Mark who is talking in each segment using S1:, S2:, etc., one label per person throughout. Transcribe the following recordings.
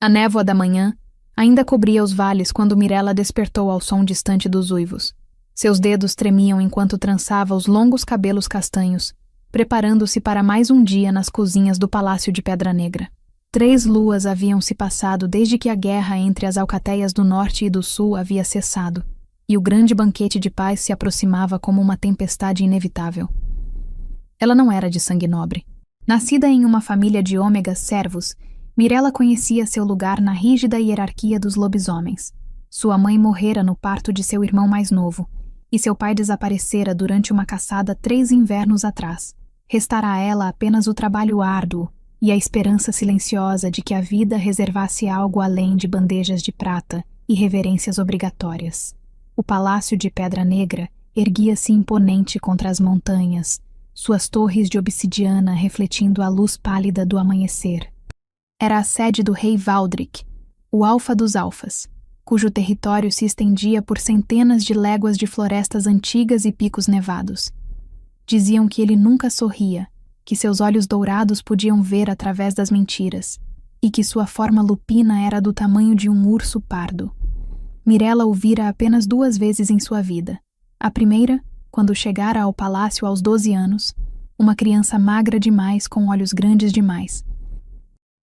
S1: A névoa da manhã ainda cobria os vales quando Mirella despertou ao som distante dos uivos. Seus dedos tremiam enquanto trançava os longos cabelos castanhos, preparando-se para mais um dia nas cozinhas do Palácio de Pedra Negra. 3 luas haviam se passado desde que a guerra entre as alcateias do norte e do sul havia cessado, e o grande banquete de paz se aproximava como uma tempestade inevitável. Ela não era de sangue nobre. Nascida em uma família de ômegas servos, Mirella conhecia seu lugar na rígida hierarquia dos lobisomens. Sua mãe morrera no parto de seu irmão mais novo, e seu pai desaparecera durante uma caçada 3 invernos atrás. Restara a ela apenas o trabalho árduo e a esperança silenciosa de que a vida reservasse algo além de bandejas de prata e reverências obrigatórias. O Palácio de Pedra Negra erguia-se imponente contra as montanhas, suas torres de obsidiana refletindo a luz pálida do amanhecer. Era a sede do rei Valdric, o Alfa dos Alfas, cujo território se estendia por centenas de léguas de florestas antigas e picos nevados. Diziam que ele nunca sorria, que seus olhos dourados podiam ver através das mentiras, e que sua forma lupina era do tamanho de um urso pardo. Mirella o vira apenas 2 vezes em sua vida. A primeira, quando chegara ao palácio aos 12 anos, uma criança magra demais com olhos grandes demais.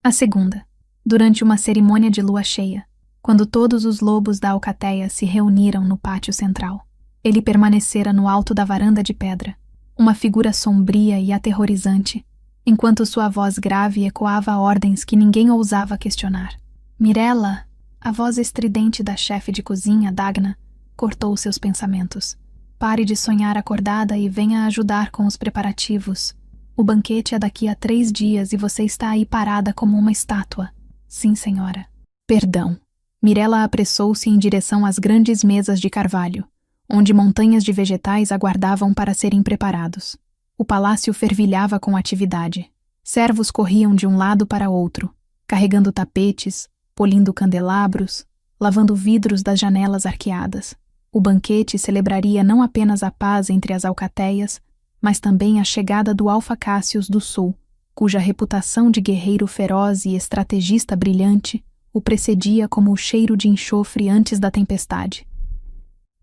S1: A segunda, durante uma cerimônia de lua cheia, quando todos os lobos da alcateia se reuniram no pátio central. Ele permanecera no alto da varanda de pedra, uma figura sombria e aterrorizante, enquanto sua voz grave ecoava ordens que ninguém ousava questionar. Mirella, a voz estridente da chefe de cozinha, Dagna, cortou seus pensamentos. Pare de sonhar acordada e venha ajudar com os preparativos. O banquete é daqui a 3 dias e você está aí parada como uma estátua. Sim, senhora. Perdão. Mirella apressou-se em direção às grandes mesas de carvalho, onde montanhas de vegetais aguardavam para serem preparados. O palácio fervilhava com atividade. Servos corriam de um lado para outro, carregando tapetes, polindo candelabros, lavando vidros das janelas arqueadas. O banquete celebraria não apenas a paz entre as alcateias, mas também a chegada do Alfa Cassius do Sul, cuja reputação de guerreiro feroz e estrategista brilhante o precedia como o cheiro de enxofre antes da tempestade.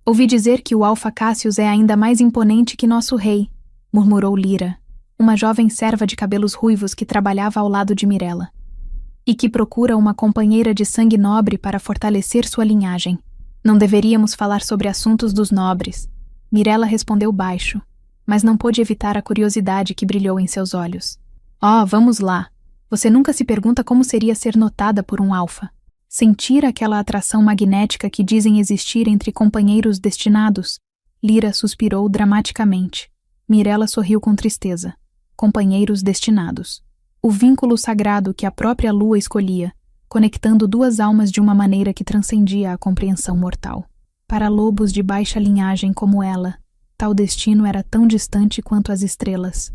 S1: Ouvi dizer que o Alfa Cassius é ainda mais imponente que nosso rei, murmurou Lyra, uma jovem serva de cabelos ruivos que trabalhava ao lado de Mirella, e que procura uma companheira de sangue nobre para fortalecer sua linhagem. Não deveríamos falar sobre assuntos dos nobres. Mirella respondeu baixo, mas não pôde evitar a curiosidade que brilhou em seus olhos. Oh, vamos lá. Você nunca se pergunta como seria ser notada por um alfa. Sentir aquela atração magnética que dizem existir entre companheiros destinados? Lyra suspirou dramaticamente. Mirella sorriu com tristeza. Companheiros destinados. O vínculo sagrado que a própria lua escolhia, conectando 2 almas de uma maneira que transcendia a compreensão mortal. Para lobos de baixa linhagem como ela, tal destino era tão distante quanto as estrelas.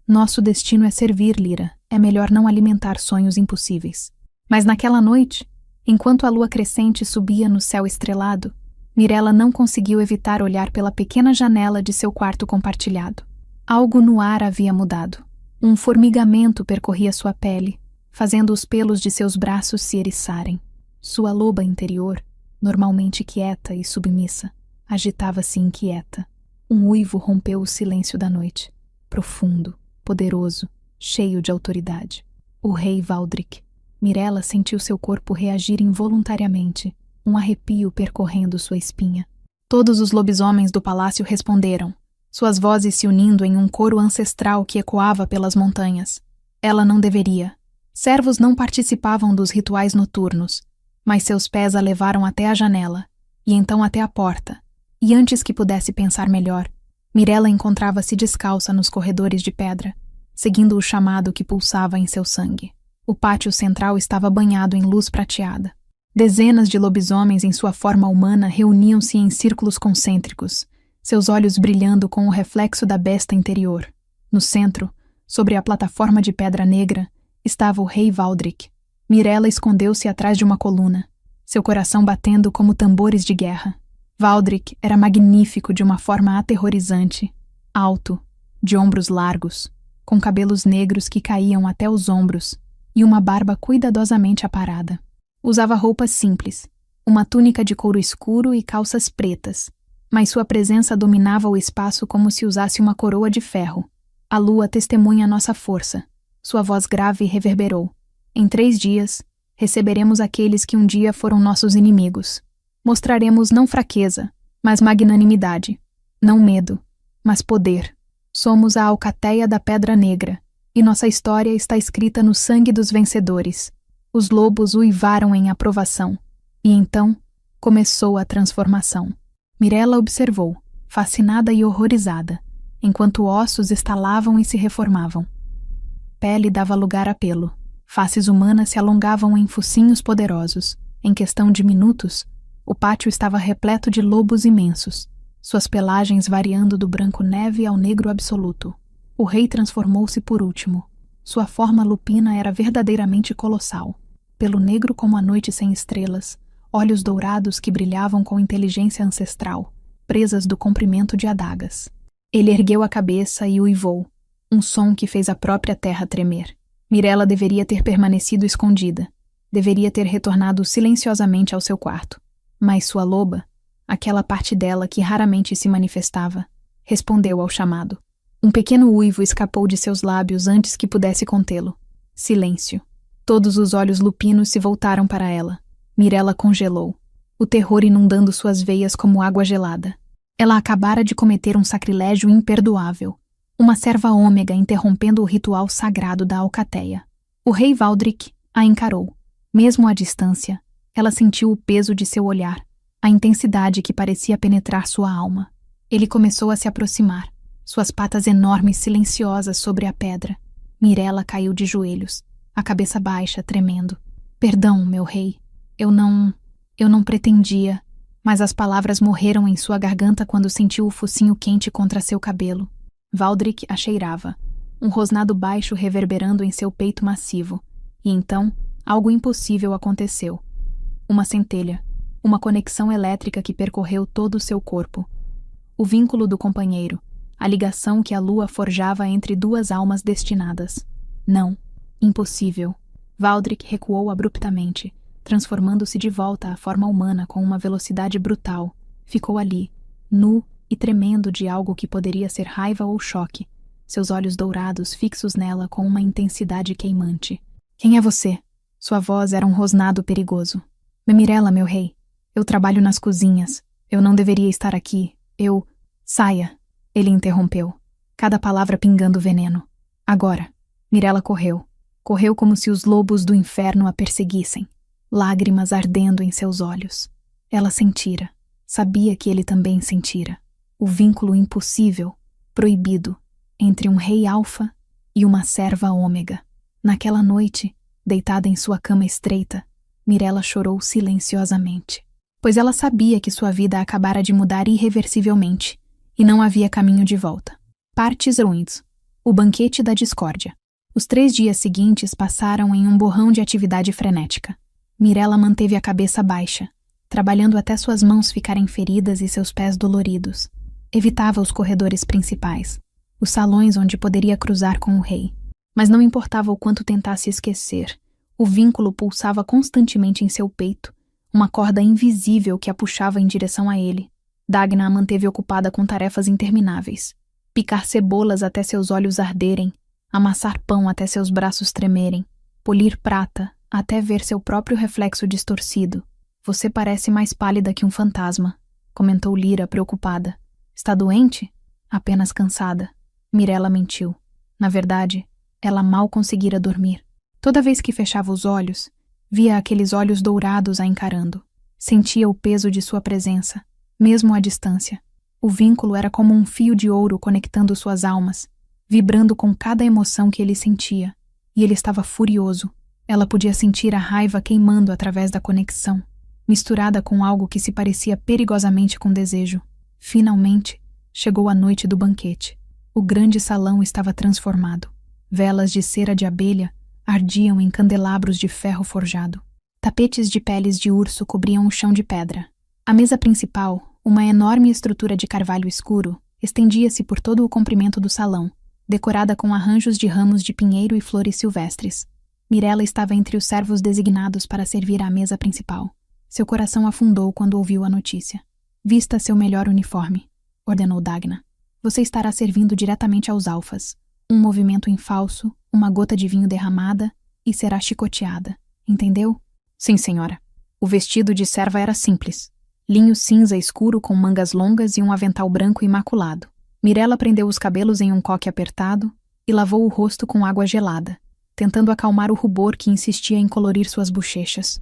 S1: Nosso destino é servir, Lyra. É melhor não alimentar sonhos impossíveis. Mas naquela noite, enquanto a lua crescente subia no céu estrelado, Mirella não conseguiu evitar olhar pela pequena janela de seu quarto compartilhado. Algo no ar havia mudado. Um formigamento percorria sua pele, fazendo os pelos de seus braços se eriçarem. Sua loba interior, normalmente quieta e submissa, agitava-se inquieta. Um uivo rompeu o silêncio da noite, profundo, poderoso, cheio de autoridade. O rei Valdric. Mirella sentiu seu corpo reagir involuntariamente, um arrepio percorrendo sua espinha. Todos os lobisomens do palácio responderam, suas vozes se unindo em um coro ancestral que ecoava pelas montanhas. Ela não deveria. Servos não participavam dos rituais noturnos, mas seus pés a levaram até a janela, e então até a porta. E antes que pudesse pensar melhor, Mirella encontrava-se descalça nos corredores de pedra, seguindo o chamado que pulsava em seu sangue. O pátio central estava banhado em luz prateada. Dezenas de lobisomens em sua forma humana reuniam-se em círculos concêntricos, seus olhos brilhando com o reflexo da besta interior. No centro, sobre a plataforma de pedra negra, estava o rei Valdric. Mirella escondeu-se atrás de uma coluna, seu coração batendo como tambores de guerra. Valdric era magnífico de uma forma aterrorizante, alto, de ombros largos, com cabelos negros que caíam até os ombros, e uma barba cuidadosamente aparada. Usava roupas simples, uma túnica de couro escuro e calças pretas, mas sua presença dominava o espaço como se usasse uma coroa de ferro. A lua testemunha nossa força. Sua voz grave reverberou. Em 3 dias, receberemos aqueles que um dia foram nossos inimigos. Mostraremos não fraqueza, mas magnanimidade. Não medo, mas poder. Somos a alcateia da Pedra Negra, e nossa história está escrita no sangue dos vencedores. Os lobos uivaram em aprovação, e então começou a transformação. Mirella observou, fascinada e horrorizada, enquanto ossos estalavam e se reformavam. Pele dava lugar a pelo. Faces humanas se alongavam em focinhos poderosos. Em questão de minutos, o pátio estava repleto de lobos imensos, suas pelagens variando do branco neve ao negro absoluto. O rei transformou-se por último. Sua forma lupina era verdadeiramente colossal. Pelo negro como a noite sem estrelas, olhos dourados que brilhavam com inteligência ancestral, presas do comprimento de adagas. Ele ergueu a cabeça e uivou, um som que fez a própria terra tremer. Mirella deveria ter permanecido escondida, deveria ter retornado silenciosamente ao seu quarto. Mas sua loba, aquela parte dela que raramente se manifestava, respondeu ao chamado. Um pequeno uivo escapou de seus lábios antes que pudesse contê-lo. Silêncio. Todos os olhos lupinos se voltaram para ela. Mirella congelou, o terror inundando suas veias como água gelada. Ela acabara de cometer um sacrilégio imperdoável. Uma serva ômega interrompendo o ritual sagrado da alcateia. O rei Valdric a encarou. Mesmo à distância, ela sentiu o peso de seu olhar, a intensidade que parecia penetrar sua alma. Ele começou a se aproximar, suas patas enormes silenciosas sobre a pedra. Mirella caiu de joelhos, a cabeça baixa, tremendo. Perdão, meu rei. Eu não pretendia, mas as palavras morreram em sua garganta quando sentiu o focinho quente contra seu cabelo. Valdric a cheirava, um rosnado baixo reverberando em seu peito massivo. E então, algo impossível aconteceu. Uma centelha, uma conexão elétrica que percorreu todo o seu corpo. O vínculo do companheiro, a ligação que a lua forjava entre 2 almas destinadas. Não, impossível. Valdric recuou abruptamente, transformando-se de volta à forma humana com uma velocidade brutal. Ficou ali, nu e tremendo de algo que poderia ser raiva ou choque, seus olhos dourados fixos nela com uma intensidade queimante. Quem é você? Sua voz era um rosnado perigoso. Mirella, meu rei. Eu trabalho nas cozinhas. Eu não deveria estar aqui. Saia! Ele interrompeu, cada palavra pingando veneno. Agora. Mirella correu. Correu como se os lobos do inferno a perseguissem, lágrimas ardendo em seus olhos. Ela sentira. Sabia que ele também sentira. O vínculo impossível, proibido, entre um rei alfa e uma serva ômega. Naquela noite, deitada em sua cama estreita, Mirella chorou silenciosamente, pois ela sabia que sua vida acabara de mudar irreversivelmente, e não havia caminho de volta. Partes ruins. O banquete da discórdia. Os 3 dias seguintes passaram em um borrão de atividade frenética. Mirella manteve a cabeça baixa, trabalhando até suas mãos ficarem feridas e seus pés doloridos. Evitava os corredores principais, os salões onde poderia cruzar com o rei. Mas não importava o quanto tentasse esquecer, o vínculo pulsava constantemente em seu peito, uma corda invisível que a puxava em direção a ele. Dagna a manteve ocupada com tarefas intermináveis. Picar cebolas até seus olhos arderem, amassar pão até seus braços tremerem, polir prata até ver seu próprio reflexo distorcido. Você parece mais pálida que um fantasma, comentou Lyra preocupada. Está doente? Apenas cansada. Mirella mentiu. Na verdade, ela mal conseguira dormir. Toda vez que fechava os olhos, via aqueles olhos dourados a encarando. Sentia o peso de sua presença, mesmo à distância. O vínculo era como um fio de ouro conectando suas almas, vibrando com cada emoção que ele sentia. E ele estava furioso. Ela podia sentir a raiva queimando através da conexão, misturada com algo que se parecia perigosamente com desejo. Finalmente, chegou a noite do banquete. O grande salão estava transformado. Velas de cera de abelha ardiam em candelabros de ferro forjado. Tapetes de peles de urso cobriam o chão de pedra. A mesa principal, uma enorme estrutura de carvalho escuro, estendia-se por todo o comprimento do salão, decorada com arranjos de ramos de pinheiro e flores silvestres. Mirella estava entre os servos designados para servir à mesa principal. Seu coração afundou quando ouviu a notícia. Vista seu melhor uniforme, ordenou Dagna. Você estará servindo diretamente aos alfas. Um movimento em falso, uma gota de vinho derramada e será chicoteada. Entendeu? Sim, senhora. O vestido de serva era simples. Linho cinza escuro com mangas longas e um avental branco imaculado. Mirella prendeu os cabelos em um coque apertado e lavou o rosto com água gelada, tentando acalmar o rubor que insistia em colorir suas bochechas.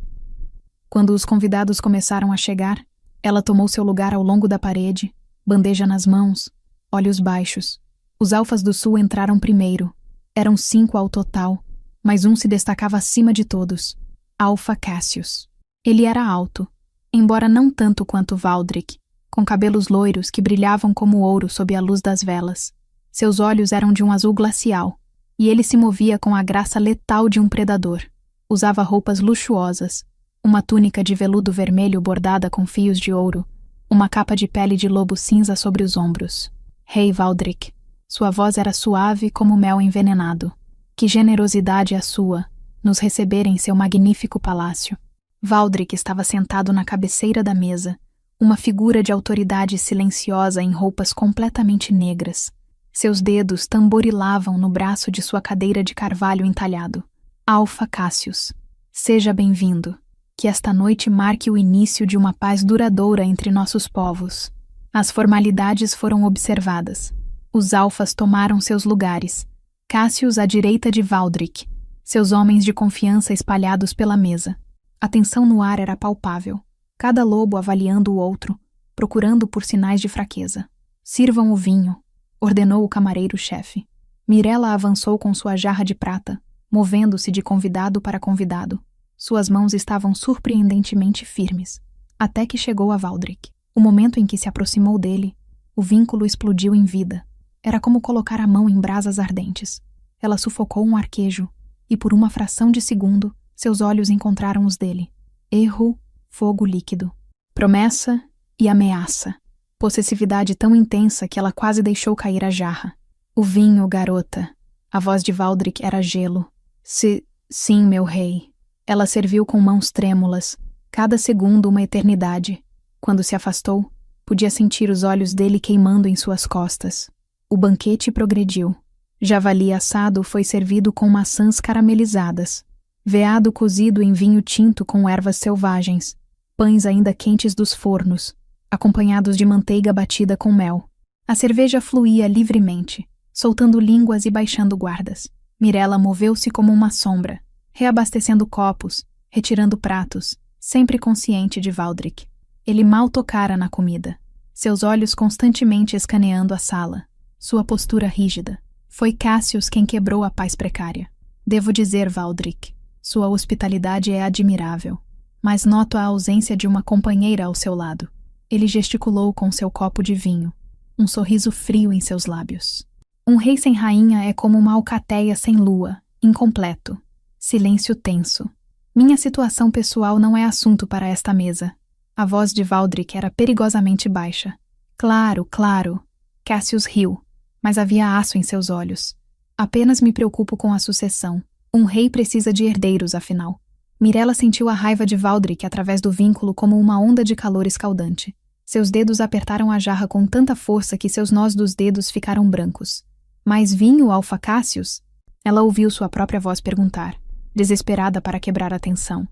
S1: Quando os convidados começaram a chegar, ela tomou seu lugar ao longo da parede, bandeja nas mãos, olhos baixos. Os alfas do sul entraram primeiro. Eram 5 ao total, mas um se destacava acima de todos. Alfa Cassius. Ele era alto, embora não tanto quanto Valdric, com cabelos loiros que brilhavam como ouro sob a luz das velas. Seus olhos eram de um azul glacial, e ele se movia com a graça letal de um predador. Usava roupas luxuosas, uma túnica de veludo vermelho bordada com fios de ouro, uma capa de pele de lobo cinza sobre os ombros. Rei Valdric. Sua voz era suave como mel envenenado. Que generosidade a sua, nos receber em seu magnífico palácio. Valdric estava sentado na cabeceira da mesa, uma figura de autoridade silenciosa em roupas completamente negras. Seus dedos tamborilavam no braço de sua cadeira de carvalho entalhado. Alfa Cassius, seja bem-vindo. Que esta noite marque o início de uma paz duradoura entre nossos povos. As formalidades foram observadas. Os alfas tomaram seus lugares. Cassius à direita de Valdric, seus homens de confiança espalhados pela mesa. A tensão no ar era palpável, cada lobo avaliando o outro, procurando por sinais de fraqueza. Sirvam o vinho, ordenou o camareiro-chefe. Mirella avançou com sua jarra de prata, movendo-se de convidado para convidado. Suas mãos estavam surpreendentemente firmes, até que chegou a Valdric. O momento em que se aproximou dele, o vínculo explodiu em vida. Era como colocar a mão em brasas ardentes. Ela sufocou um arquejo, e por uma fração de segundo, seus olhos encontraram os dele. Erro, fogo líquido. Promessa e ameaça. Possessividade tão intensa que ela quase deixou cair a jarra. O vinho, garota. A voz de Valdric era gelo. Sim, meu rei. Ela serviu com mãos trêmulas, cada segundo uma eternidade. Quando se afastou, podia sentir os olhos dele queimando em suas costas. O banquete progrediu. Javali assado foi servido com maçãs caramelizadas, veado cozido em vinho tinto com ervas selvagens, pães ainda quentes dos fornos, acompanhados de manteiga batida com mel. A cerveja fluía livremente, soltando línguas e baixando guardas. Mirella moveu-se como uma sombra, reabastecendo copos, retirando pratos, sempre consciente de Valdric. Ele mal tocara na comida, seus olhos constantemente escaneando a sala, sua postura rígida. Foi Cassius quem quebrou a paz precária. Devo dizer, Valdric, sua hospitalidade é admirável, mas noto a ausência de uma companheira ao seu lado. Ele gesticulou com seu copo de vinho, um sorriso frio em seus lábios. Um rei sem rainha é como uma alcateia sem lua, incompleto. Silêncio tenso. Minha situação pessoal não é assunto para esta mesa. A voz de Valdric era perigosamente baixa. Claro, claro. Cassius riu, mas havia aço em seus olhos. Apenas me preocupo com a sucessão. Um rei precisa de herdeiros, afinal. Mirella sentiu a raiva de Valdric através do vínculo como uma onda de calor escaldante. Seus dedos apertaram a jarra com tanta força que seus nós dos dedos ficaram brancos. Mais vinho, Alfa Cassius? Ela ouviu sua própria voz perguntar, desesperada para quebrar a tensão.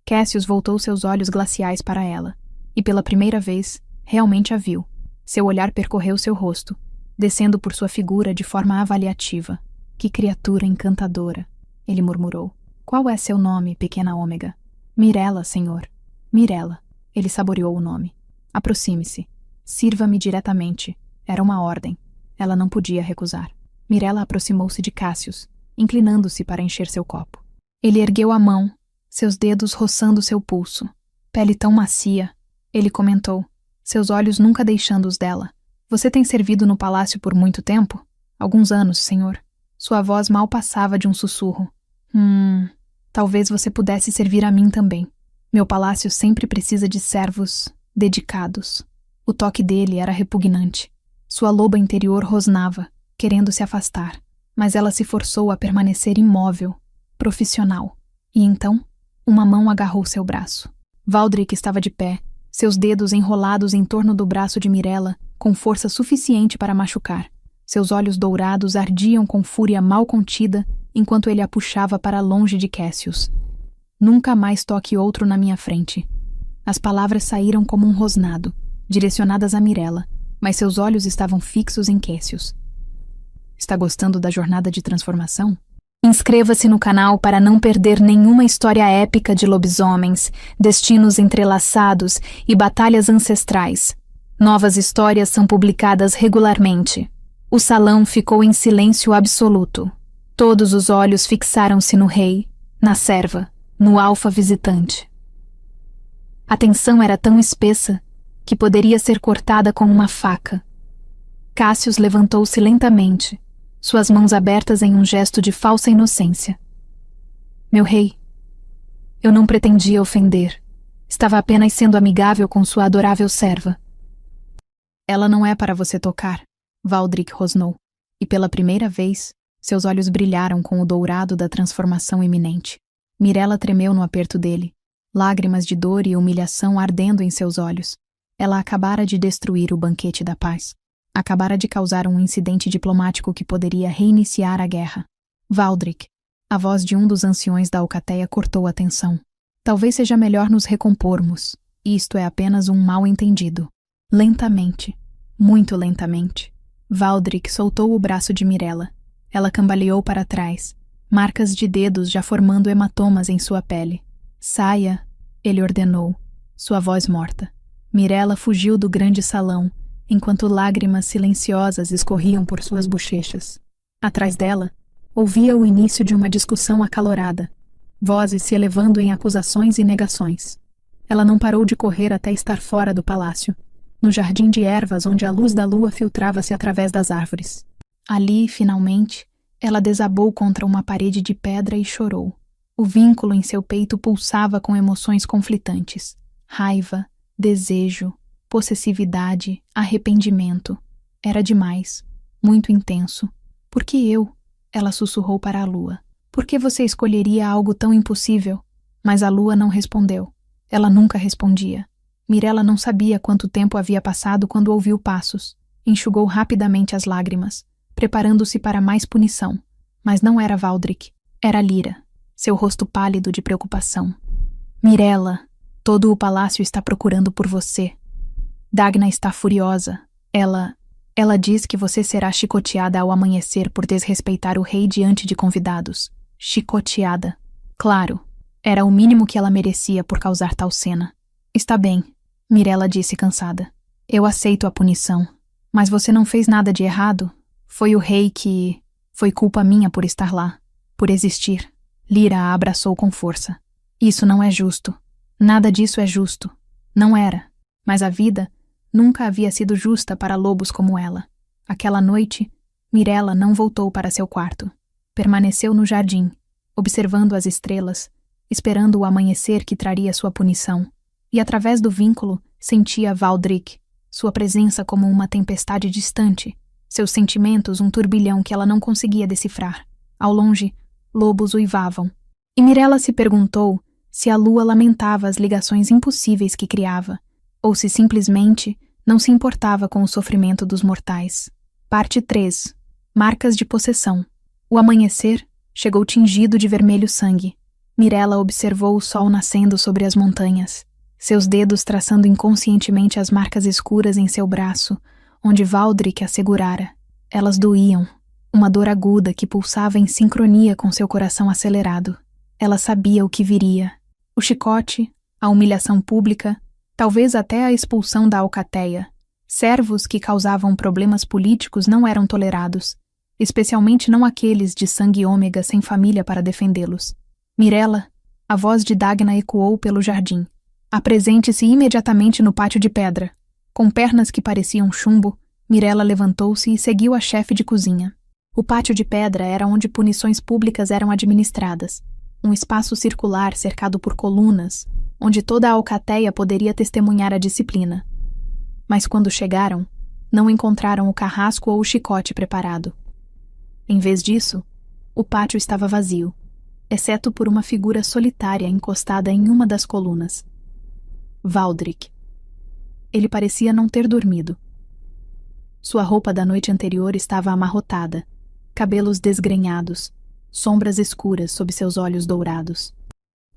S1: Cassius voltou seus olhos glaciais para ela, e pela primeira vez, realmente a viu. Seu olhar percorreu seu rosto, descendo por sua figura de forma avaliativa. Que criatura encantadora, ele murmurou. Qual é seu nome, pequena Ômega? Mirella, senhor. Mirella. Ele saboreou o nome. Aproxime-se. Sirva-me diretamente. Era uma ordem. Ela não podia recusar. Mirella aproximou-se de Cassius, inclinando-se para encher seu copo. Ele ergueu a mão, seus dedos roçando seu pulso. Pele tão macia, ele comentou, seus olhos nunca deixando os dela. Você tem servido no palácio por muito tempo? Alguns anos, senhor. Sua voz mal passava de um sussurro. Talvez você pudesse servir a mim também. Meu palácio sempre precisa de servos dedicados. O toque dele era repugnante. Sua loba interior rosnava, querendo se afastar, mas ela se forçou a permanecer imóvel. profissional. E então, uma mão agarrou seu braço. Valdrick estava de pé, seus dedos enrolados em torno do braço de Mirella, com força suficiente para machucar. Seus olhos dourados ardiam com fúria mal contida enquanto ele a puxava para longe de Cassius. Nunca mais toque outro na minha frente. As palavras saíram como um rosnado, direcionadas a Mirella, mas seus olhos estavam fixos em Cassius. Está gostando da jornada de transformação? Inscreva-se no canal para não perder nenhuma história épica de lobisomens, destinos entrelaçados e batalhas ancestrais. Novas histórias são publicadas regularmente. O salão ficou em silêncio absoluto. Todos os olhos fixaram-se no rei, na serva, no alfa visitante. A tensão era tão espessa que poderia ser cortada com uma faca. Cassius levantou-se lentamente, suas mãos abertas em um gesto de falsa inocência. Meu rei, eu não pretendia ofender. Estava apenas sendo amigável com sua adorável serva. Ela não é para você tocar, Valdrick rosnou, e pela primeira vez, seus olhos brilharam com o dourado da transformação iminente. Mirella tremeu no aperto dele, lágrimas de dor e humilhação ardendo em seus olhos. Ela acabara de destruir o banquete da paz. Acabara de causar um incidente diplomático que poderia reiniciar a guerra. Valdrick, a voz de um dos anciões da alcateia cortou a tensão. Talvez seja melhor nos recompormos. Isto é apenas um mal-entendido. Lentamente, muito lentamente, Valdrick soltou o braço de Mirella. Ela cambaleou para trás, marcas de dedos já formando hematomas em sua pele. Saia, ele ordenou, sua voz morta. Mirella fugiu do grande salão, enquanto lágrimas silenciosas escorriam por suas bochechas. Atrás dela, ouvia o início de uma discussão acalorada, vozes se elevando em acusações e negações. Ela não parou de correr até estar fora do palácio, no jardim de ervas onde a luz da lua filtrava-se através das árvores. Ali, finalmente, ela desabou contra uma parede de pedra e chorou. O vínculo em seu peito pulsava com emoções conflitantes: raiva, desejo, possessividade, arrependimento. Era demais, muito intenso. Por que eu? Ela sussurrou para a lua. Por que você escolheria algo tão impossível? Mas a lua não respondeu. Ela nunca respondia. Mirella não sabia quanto tempo havia passado quando ouviu passos. Enxugou rapidamente as lágrimas, preparando-se para mais punição. Mas não era Valdrick, era Lyra, seu rosto pálido de preocupação. Mirella, todo o palácio está procurando por você. Dagna está furiosa. Ela diz que você será chicoteada ao amanhecer por desrespeitar o rei diante de convidados. Chicoteada. Claro, era o mínimo que ela merecia por causar tal cena. Está bem, Mirella disse cansada. Eu aceito a punição. Mas você não fez nada de errado. Foi o rei que... Foi culpa minha por estar lá, por existir. Lyra a abraçou com força. Isso não é justo. Nada disso é justo. Não era. Mas a vida nunca havia sido justa para lobos como ela. Aquela noite, Mirella não voltou para seu quarto. Permaneceu no jardim, observando as estrelas, esperando o amanhecer que traria sua punição. E através do vínculo, sentia Valdrick, sua presença como uma tempestade distante, seus sentimentos um turbilhão que ela não conseguia decifrar. Ao longe, lobos uivavam. E Mirella se perguntou se a lua lamentava as ligações impossíveis que criava, ou se simplesmente não se importava com o sofrimento dos mortais. Parte 3. Marcas de possessão. O amanhecer chegou tingido de vermelho sangue. Mirella observou o sol nascendo sobre as montanhas, seus dedos traçando inconscientemente as marcas escuras em seu braço, onde Valdrick a segurara. Elas doíam, uma dor aguda que pulsava em sincronia com seu coração acelerado. Ela sabia o que viria. O chicote, a humilhação pública, talvez até a expulsão da alcateia. Servos que causavam problemas políticos não eram tolerados, especialmente não aqueles de sangue ômega sem família para defendê-los. Mirella, a voz de Dagna ecoou pelo jardim. Apresente-se imediatamente no pátio de pedra. Com pernas que pareciam chumbo, Mirella levantou-se e seguiu a chefe de cozinha. O pátio de pedra era onde punições públicas eram administradas, um espaço circular cercado por colunas, onde toda a alcateia poderia testemunhar a disciplina. Mas quando chegaram, não encontraram o carrasco ou o chicote preparado. Em vez disso, o pátio estava vazio. exceto por uma figura solitária encostada em uma das colunas. Valdric. Ele parecia não ter dormido. Sua roupa da noite anterior estava amarrotada, cabelos desgrenhados, sombras escuras sob seus olhos dourados.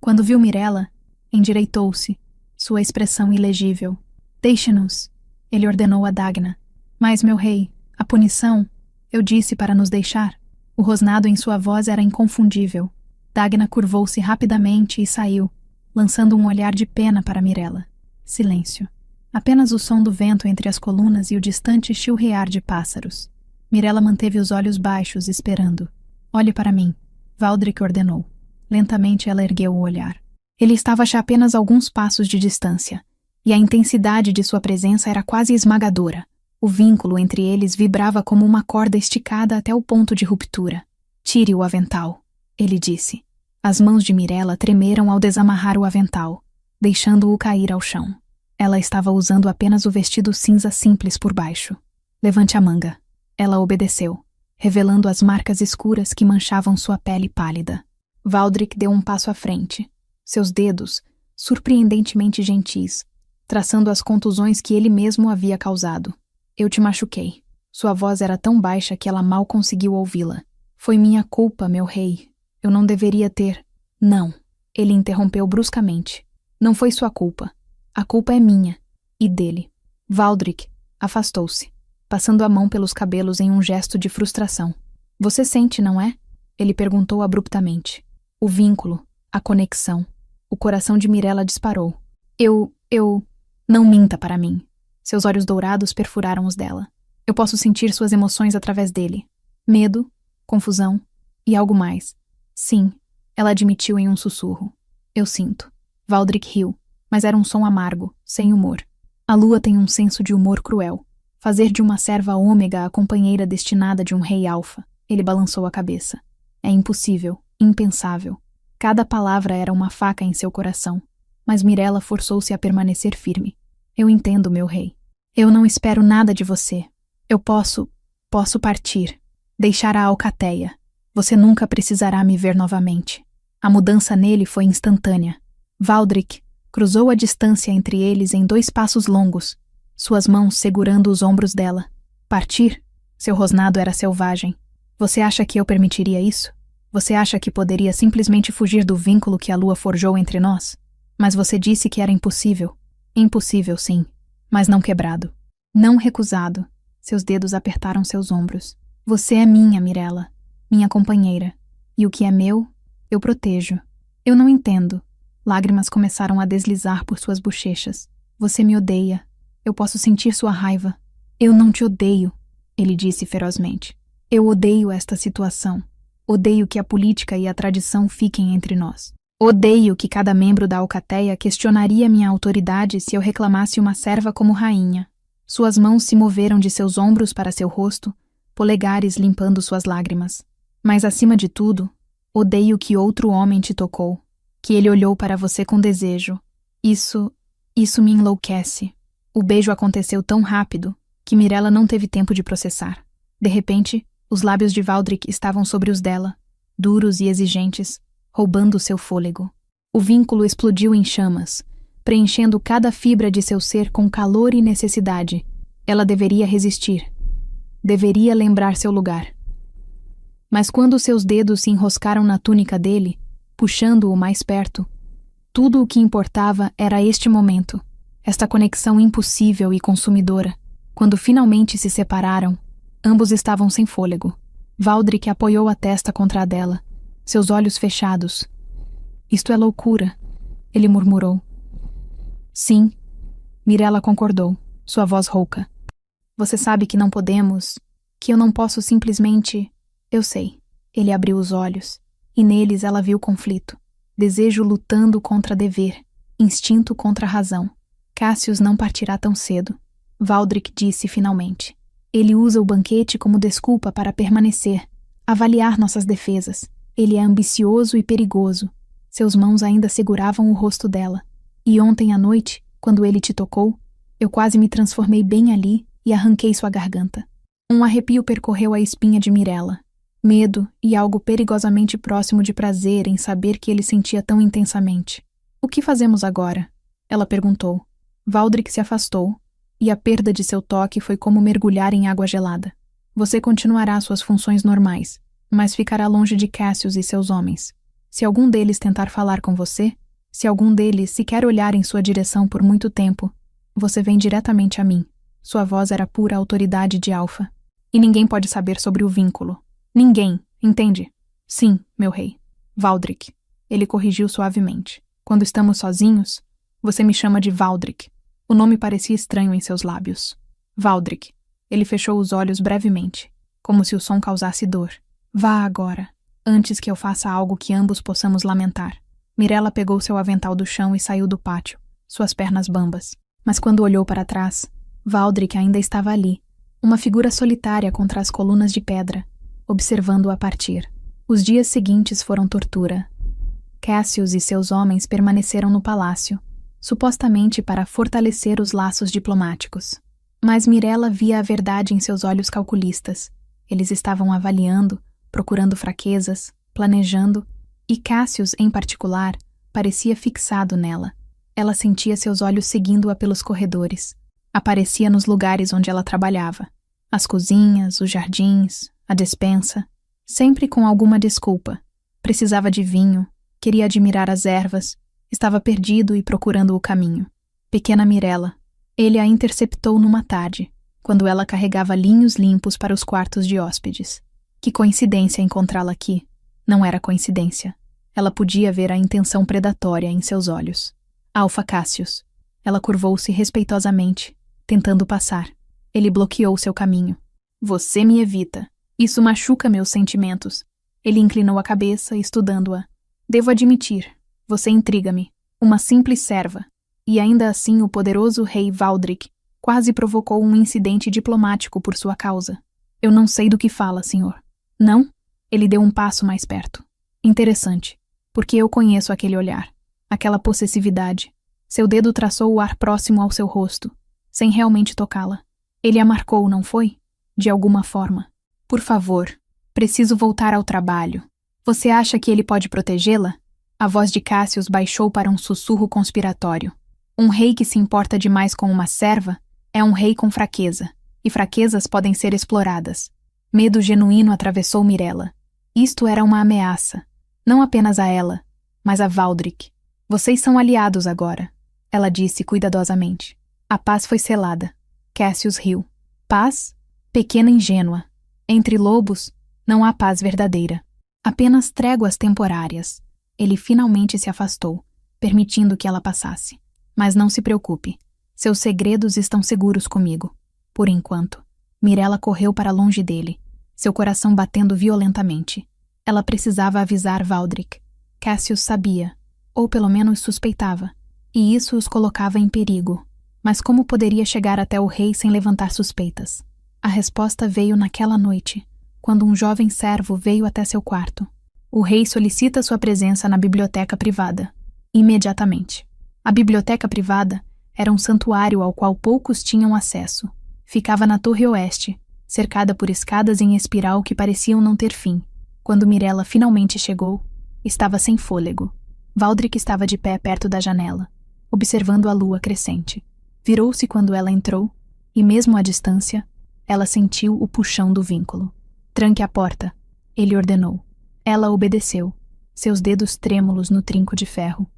S1: Quando viu Mirella, endireitou-se, sua expressão ilegível. Deixe-nos, ele ordenou a Dagna. Mas, meu rei, a punição, eu disse para nos deixar. O rosnado em sua voz era inconfundível. Dagna curvou-se rapidamente e saiu, lançando um olhar de pena para Mirella. Silêncio. Apenas o som do vento entre as colunas e o distante chilrear de pássaros. Mirella manteve os olhos baixos, esperando. Olhe para mim, Valdric ordenou. Lentamente ela ergueu o olhar. Ele estava já apenas alguns passos de distância, e a intensidade de sua presença era quase esmagadora. O vínculo entre eles vibrava como uma corda esticada até o ponto de ruptura. Tire o avental, ele disse. As mãos de Mirella tremeram ao desamarrar o avental, deixando-o cair ao chão. Ela estava usando apenas o vestido cinza simples por baixo. Levante a manga. Ela obedeceu, revelando as marcas escuras que manchavam sua pele pálida. Valdric deu um passo à frente, seus dedos, surpreendentemente gentis, traçando as contusões que ele mesmo havia causado. Eu te machuquei. Sua voz era tão baixa que ela mal conseguiu ouvi-la. Foi minha culpa, meu rei. Eu não deveria ter... Não. Ele interrompeu bruscamente. Não foi sua culpa. A culpa é minha. E dele. Valdric afastou-se, passando a mão pelos cabelos em um gesto de frustração. Você sente, não é? Ele perguntou abruptamente. O vínculo, a conexão. O coração de Mirella disparou. Não minta para mim. Seus olhos dourados perfuraram os dela. Eu posso sentir suas emoções através dele. Medo, confusão e algo mais. Sim, ela admitiu em um sussurro. Eu sinto. Valdric riu, mas era um som amargo, sem humor. A lua tem um senso de humor cruel. Fazer de uma serva ômega a companheira destinada de um rei alfa. Ele balançou a cabeça. É impossível, impensável. Cada palavra era uma faca em seu coração, mas Mirella forçou-se a permanecer firme. Eu entendo, meu rei. Eu não espero nada de você. Eu posso partir, deixar a Alcateia. Você nunca precisará me ver novamente. A mudança nele foi instantânea. Valdric cruzou a distância entre eles em 2 passos longos, suas mãos segurando os ombros dela. Partir? Seu rosnado era selvagem. Você acha que eu permitiria isso? Você acha que poderia simplesmente fugir do vínculo que a lua forjou entre nós? Mas você disse que era impossível. Impossível, sim, mas não quebrado. Não recusado. Seus dedos apertaram seus ombros. Você é minha, Mirella. Minha companheira. E o que é meu, eu protejo. Eu não entendo. Lágrimas começaram a deslizar por suas bochechas. Você me odeia. Eu posso sentir sua raiva. Eu não te odeio, ele disse ferozmente. Eu odeio esta situação. Odeio que a política e a tradição fiquem entre nós. Odeio que cada membro da Alcateia questionaria minha autoridade se eu reclamasse uma serva como rainha. Suas mãos se moveram de seus ombros para seu rosto, polegares limpando suas lágrimas. Mas, acima de tudo, odeio que outro homem te tocou, que ele olhou para você com desejo. Isso me enlouquece. O beijo aconteceu tão rápido que Mirella não teve tempo de processar. De repente, os lábios de Valdric estavam sobre os dela, duros e exigentes, roubando seu fôlego. O vínculo explodiu em chamas, preenchendo cada fibra de seu ser com calor e necessidade. Ela deveria resistir. Deveria lembrar seu lugar. Mas quando seus dedos se enroscaram na túnica dele, puxando-o mais perto, tudo o que importava era este momento, esta conexão impossível e consumidora. Quando finalmente se separaram, ambos estavam sem fôlego. Valdric apoiou a testa contra a dela, seus olhos fechados. Isto é loucura, ele murmurou. Sim, Mirella concordou, sua voz rouca. Você sabe que não podemos, que eu não posso simplesmente... Eu sei. Ele abriu os olhos, e neles ela viu conflito. Desejo lutando contra dever, instinto contra razão. Cassius não partirá tão cedo, Valdric disse finalmente. Ele usa o banquete como desculpa para permanecer, avaliar nossas defesas. Ele é ambicioso e perigoso. Seus mãos ainda seguravam o rosto dela. E ontem à noite, quando ele te tocou, eu quase me transformei bem ali e arranquei sua garganta. Um arrepio percorreu a espinha de Mirella. medo e algo perigosamente próximo de prazer em saber que ele sentia tão intensamente. O que fazemos agora? Ela perguntou. Valdric se afastou, e a perda de seu toque foi como mergulhar em água gelada. Você continuará suas funções normais, mas ficará longe de Cassius e seus homens. Se algum deles tentar falar com você, se algum deles sequer olhar em sua direção por muito tempo, você vem diretamente a mim. Sua voz era pura autoridade de Alfa. E ninguém pode saber sobre o vínculo. Ninguém, entende? Sim, meu rei. Valdric. Ele corrigiu suavemente. Quando estamos sozinhos, você me chama de Valdric. O nome parecia estranho em seus lábios. Valdric. Ele fechou os olhos brevemente, como se o som causasse dor. Vá agora, antes que eu faça algo que ambos possamos lamentar. Mirella pegou seu avental do chão e saiu do pátio, suas pernas bambas. Mas quando olhou para trás, Valdric ainda estava ali, uma figura solitária contra as colunas de pedra, observando-o a partir. Os dias seguintes foram tortura. Cassius e seus homens permaneceram no palácio, supostamente para fortalecer os laços diplomáticos. Mas Mirella via a verdade em seus olhos calculistas. Eles estavam avaliando, procurando fraquezas, planejando, e Cassius, em particular, parecia fixado nela. Ela sentia seus olhos seguindo-a pelos corredores. Aparecia nos lugares onde ela trabalhava. As cozinhas, os jardins, a despensa. Sempre com alguma desculpa. Precisava de vinho, queria admirar as ervas, estava perdido e procurando o caminho. Pequena Mirella. Ele a interceptou numa tarde, quando ela carregava linhos limpos para os quartos de hóspedes. Que coincidência encontrá-la aqui. Não era coincidência. Ela podia ver a intenção predatória em seus olhos. Alfa Cassius. Ela curvou-se respeitosamente, tentando passar. Ele bloqueou seu caminho. Você me evita. Isso machuca meus sentimentos. Ele inclinou a cabeça, estudando-a. Devo admitir, você intriga-me. Uma simples serva. E ainda assim o poderoso rei Valdric quase provocou um incidente diplomático por sua causa. Eu não sei do que fala, senhor. Não? Ele deu um passo mais perto. Interessante, porque eu conheço aquele olhar, aquela possessividade. Seu dedo traçou o ar próximo ao seu rosto, sem realmente tocá-la. Ele a marcou, não foi? De alguma forma. Por favor, preciso voltar ao trabalho. Você acha que ele pode protegê-la? A voz de Cassius baixou para um sussurro conspiratório. Um rei que se importa demais com uma serva é um rei com fraqueza, e fraquezas podem ser exploradas. Medo genuíno atravessou Mirella. Isto era uma ameaça, não apenas a ela, mas a Valdric. Vocês são aliados agora, ela disse cuidadosamente. A paz foi selada. Cassius riu. Paz? Pequena ingênua. Entre lobos, não há paz verdadeira. Apenas tréguas temporárias. Ele finalmente se afastou, permitindo que ela passasse. Mas não se preocupe. Seus segredos estão seguros comigo. Por enquanto. Mirella correu para longe dele, seu coração batendo violentamente. Ela precisava avisar Valdric. Cassius sabia, ou pelo menos suspeitava, e isso os colocava em perigo. Mas como poderia chegar até o rei sem levantar suspeitas? A resposta veio naquela noite, quando um jovem servo veio até seu quarto. O rei solicita sua presença na biblioteca privada. Imediatamente. A biblioteca privada era um santuário ao qual poucos tinham acesso. Ficava na torre oeste, cercada por escadas em espiral que pareciam não ter fim. Quando Mirella finalmente chegou, estava sem fôlego. Valdric estava de pé perto da janela, observando a lua crescente. Virou-se quando ela entrou, e mesmo à distância, ela sentiu o puxão do vínculo. Tranque a porta, ele ordenou. Ela obedeceu, seus dedos trêmulos no trinco de ferro.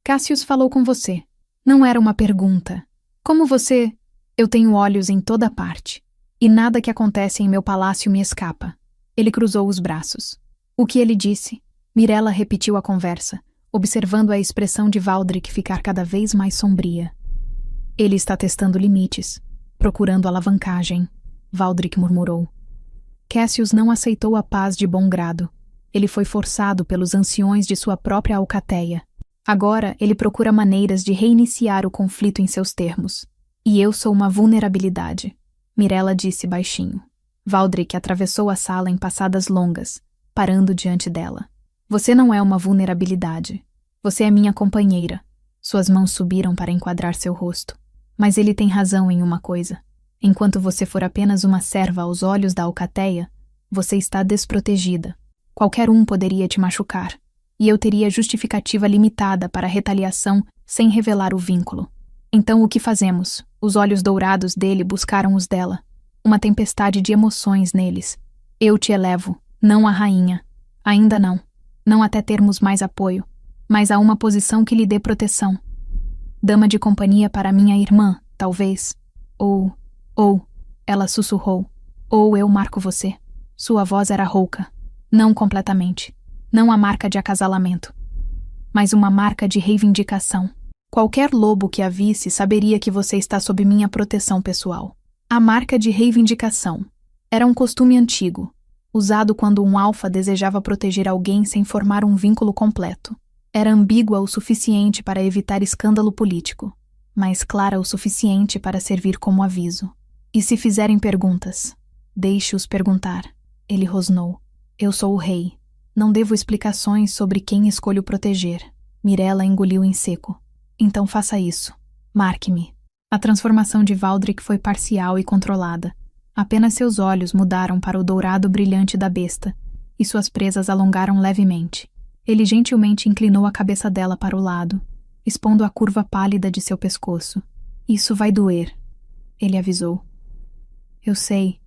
S1: Cassius falou com você. Não era uma pergunta. Como você... Eu tenho olhos em toda parte, e nada que acontece em meu palácio me escapa. Ele cruzou os braços. O que ele disse? Mirella repetiu a conversa, observando a expressão de Valdric ficar cada vez mais sombria. Ele está testando limites, procurando alavancagem, Valdric murmurou. Cassius não aceitou a paz de bom grado. Ele foi forçado pelos anciões de sua própria alcateia. Agora ele procura maneiras de reiniciar o conflito em seus termos. E eu sou uma vulnerabilidade, Mirella disse baixinho. Valdric atravessou a sala em passadas longas, parando diante dela. Você não é uma vulnerabilidade. Você é minha companheira. Suas mãos subiram para enquadrar seu rosto. Mas ele tem razão em uma coisa. Enquanto você for apenas uma serva aos olhos da alcateia, Você está desprotegida. Qualquer um poderia te machucar, e eu teria justificativa limitada para a retaliação sem revelar o vínculo. Então o que fazemos? Os olhos dourados dele buscaram os dela. Uma tempestade de emoções neles. Eu te elevo, não a rainha. Ainda não. Não até termos mais apoio, mas a uma posição que lhe dê proteção. Dama de companhia para minha irmã, talvez. Ou, ela sussurrou. Ou eu marco você. Sua voz era rouca. Não completamente. Não a marca de acasalamento. Mas uma marca de reivindicação. Qualquer lobo que a visse saberia que você está sob minha proteção pessoal. A marca de reivindicação. Era um costume antigo, usado quando um alfa desejava proteger alguém sem formar um vínculo completo. Era ambígua o suficiente para evitar escândalo político, mas clara o suficiente para servir como aviso. E se fizerem perguntas? Deixe-os perguntar. Ele rosnou. Eu sou o rei. Não devo explicações sobre quem escolho proteger. Mirella engoliu em seco. Então faça isso. Marque-me. A transformação de Valdric foi parcial e controlada. Apenas seus olhos mudaram para o dourado brilhante da besta, e suas presas alongaram levemente. Ele gentilmente inclinou a cabeça dela para o lado, expondo a curva pálida de seu pescoço. Isso vai doer, ele avisou. Eu sei.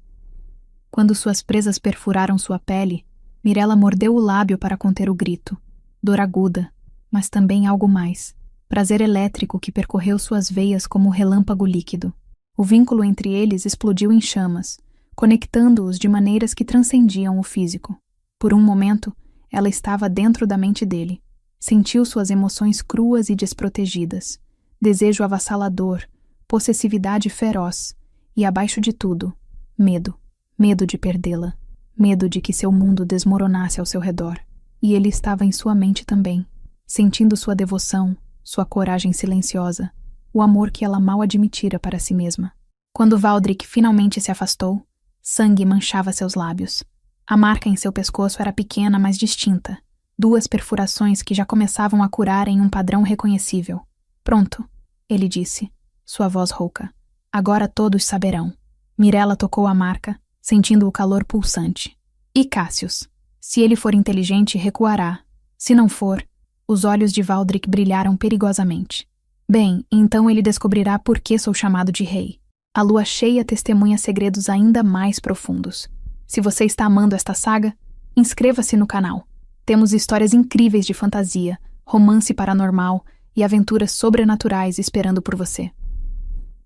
S1: Quando suas presas perfuraram sua pele, Mirella mordeu o lábio para conter o grito. Dor aguda, mas também algo mais. Prazer elétrico que percorreu suas veias como um relâmpago líquido. O vínculo entre eles explodiu em chamas, conectando-os de maneiras que transcendiam o físico. Por um momento, ela estava dentro da mente dele. Sentiu suas emoções cruas e desprotegidas. Desejo avassalador, possessividade feroz e, abaixo de tudo, medo. Medo de perdê-la. Medo de que seu mundo desmoronasse ao seu redor. E ele estava em sua mente também, sentindo sua devoção, sua coragem silenciosa, o amor que ela mal admitira para si mesma. Quando Valdric finalmente se afastou, sangue manchava seus lábios. A marca em seu pescoço era pequena, mas distinta. 2 perfurações que já começavam a curar em um padrão reconhecível. Pronto, ele disse, sua voz rouca. Agora todos saberão. Mirella tocou a marca, sentindo o calor pulsante. E Cassius? Se ele for inteligente, recuará. Se não for, os olhos de Valdric brilharam perigosamente. Bem, então ele descobrirá por que sou chamado de rei. A lua cheia testemunha segredos ainda mais profundos. Se você está amando esta saga, inscreva-se no canal. Temos histórias incríveis de fantasia, romance paranormal e aventuras sobrenaturais esperando por você.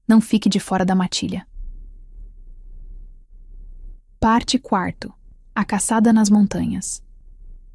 S1: Não fique de fora da matilha. Parte 4. A caçada nas montanhas.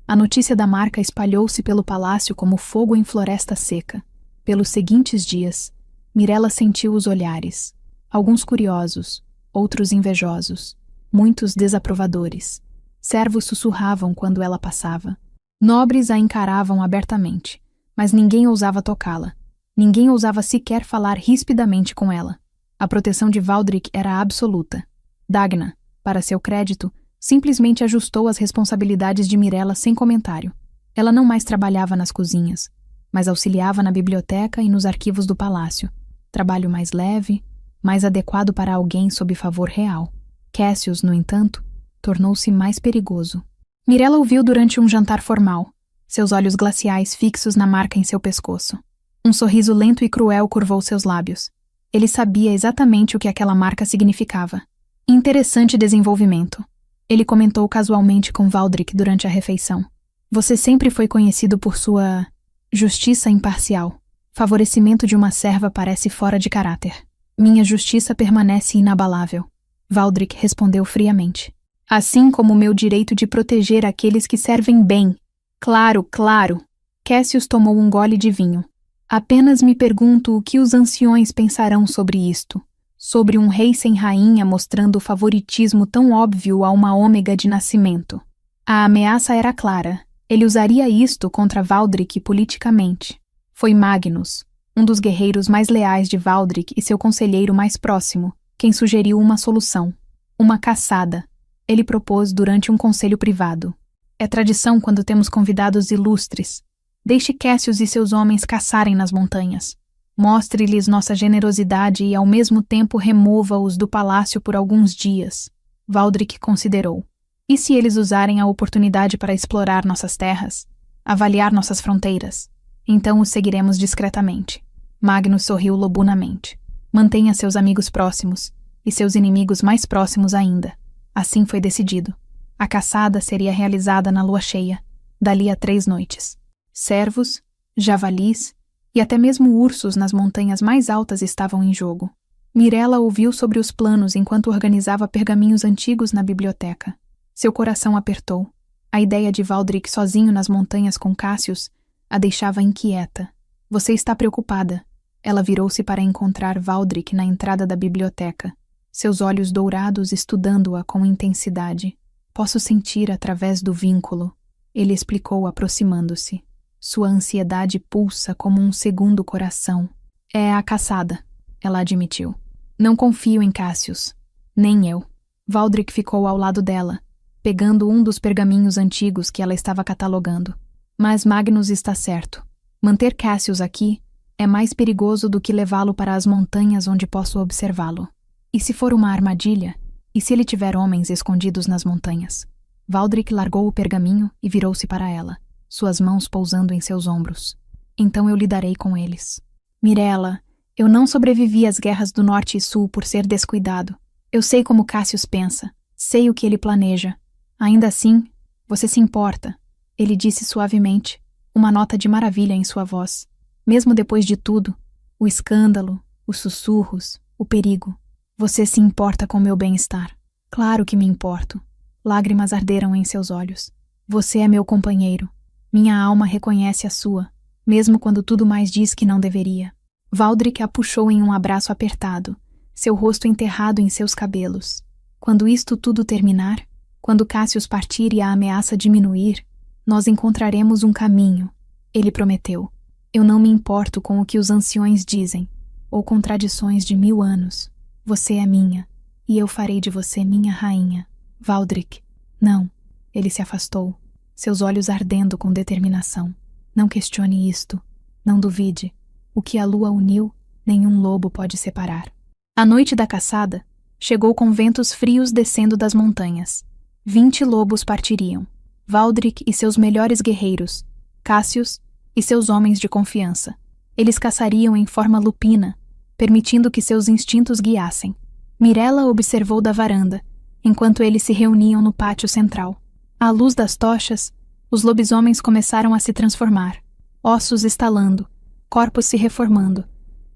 S1: A notícia da marca espalhou-se pelo palácio como fogo em floresta seca. Pelos seguintes dias, Mirella sentiu os olhares. Alguns curiosos, outros invejosos, muitos desaprovadores. Servos sussurravam quando ela passava. Nobres a encaravam abertamente, mas ninguém ousava tocá-la. Ninguém ousava sequer falar rispidamente com ela. A proteção de Valdric era absoluta. Dagna, para seu crédito, simplesmente ajustou as responsabilidades de Mirella sem comentário. Ela não mais trabalhava nas cozinhas, mas auxiliava na biblioteca e nos arquivos do palácio. Trabalho mais leve, mais adequado para alguém sob favor real. Cassius, no entanto, tornou-se mais perigoso. Mirella ouviu durante um jantar formal, seus olhos glaciais fixos na marca em seu pescoço. Um sorriso lento e cruel curvou seus lábios. Ele sabia exatamente o que aquela marca significava. Interessante desenvolvimento. Ele comentou casualmente com Valdric durante a refeição. Você sempre foi conhecido por sua justiça imparcial. Favorecimento de uma serva parece fora de caráter. Minha justiça permanece inabalável. Valdric respondeu friamente. Assim como o meu direito de proteger aqueles que servem bem. Claro, claro. Cassius tomou um gole de vinho. Apenas me pergunto o que os anciões pensarão sobre isto. Sobre um rei sem rainha mostrando o favoritismo tão óbvio a uma ômega de nascimento. A ameaça era clara. Ele usaria isto contra Valdric politicamente. Foi Magnus, um dos guerreiros mais leais de Valdric e seu conselheiro mais próximo, quem sugeriu uma solução. Uma caçada. Ele propôs durante um conselho privado. É tradição quando temos convidados ilustres. Deixe Cassius e seus homens caçarem nas montanhas. Mostre-lhes nossa generosidade e ao mesmo tempo remova-os do palácio por alguns dias. Valdric considerou. E se eles usarem a oportunidade para explorar nossas terras, avaliar nossas fronteiras? Então os seguiremos discretamente. Magnus sorriu lobunamente. Mantenha seus amigos próximos e seus inimigos mais próximos ainda. Assim foi decidido. A caçada seria realizada na lua cheia, dali a 3 noites. Cervos, javalis e até mesmo ursos nas montanhas mais altas estavam em jogo. Mirella ouviu sobre os planos enquanto organizava pergaminhos antigos na biblioteca. Seu coração apertou. A ideia de Valdric sozinho nas montanhas com Cassius a deixava inquieta. Você está preocupada. Ela virou-se para encontrar Valdric na entrada da biblioteca, seus olhos dourados estudando-a com intensidade. Posso sentir através do vínculo, ele explicou aproximando-se. Sua ansiedade pulsa como um segundo coração. É a caçada, ela admitiu. Não confio em Cassius. Nem eu. Valdric ficou ao lado dela, pegando um dos pergaminhos antigos que ela estava catalogando. Mas Magnus está certo. Manter Cassius aqui é mais perigoso do que levá-lo para as montanhas onde posso observá-lo. E se for uma armadilha? E se ele tiver homens escondidos nas montanhas? Valdric largou o pergaminho e virou-se para ela, suas mãos pousando em seus ombros. Então eu lidarei com eles. Mirella, eu não sobrevivi às guerras do Norte e Sul por ser descuidado. Eu sei como Cassius pensa. Sei o que ele planeja. Ainda assim, você se importa, ele disse suavemente, uma nota de maravilha em sua voz. Mesmo depois de tudo, o escândalo, os sussurros, o perigo, você se importa com meu bem-estar. Claro que me importo. Lágrimas arderam em seus olhos. Você é meu companheiro. Minha alma reconhece a sua, mesmo quando tudo mais diz que não deveria. Valdric a puxou em um abraço apertado, seu rosto enterrado em seus cabelos. Quando isto tudo terminar, quando Cassius partir e a ameaça diminuir, nós encontraremos um caminho, ele prometeu. Eu não me importo com o que os anciões dizem, ou com tradições de 1000 anos. Você é minha, e eu farei de você minha rainha. Valdric. Não. Ele se afastou, seus olhos ardendo com determinação. Não questione isto. Não duvide. O que a lua uniu, nenhum lobo pode separar. A noite da caçada chegou com ventos frios descendo das montanhas. 20 lobos partiriam. Valdric e seus melhores guerreiros, Cassius e seus homens de confiança. Eles caçariam em forma lupina, permitindo que seus instintos guiassem. Mirella observou da varanda, enquanto eles se reuniam no pátio central. À luz das tochas, os lobisomens começaram a se transformar, ossos estalando, corpos se reformando,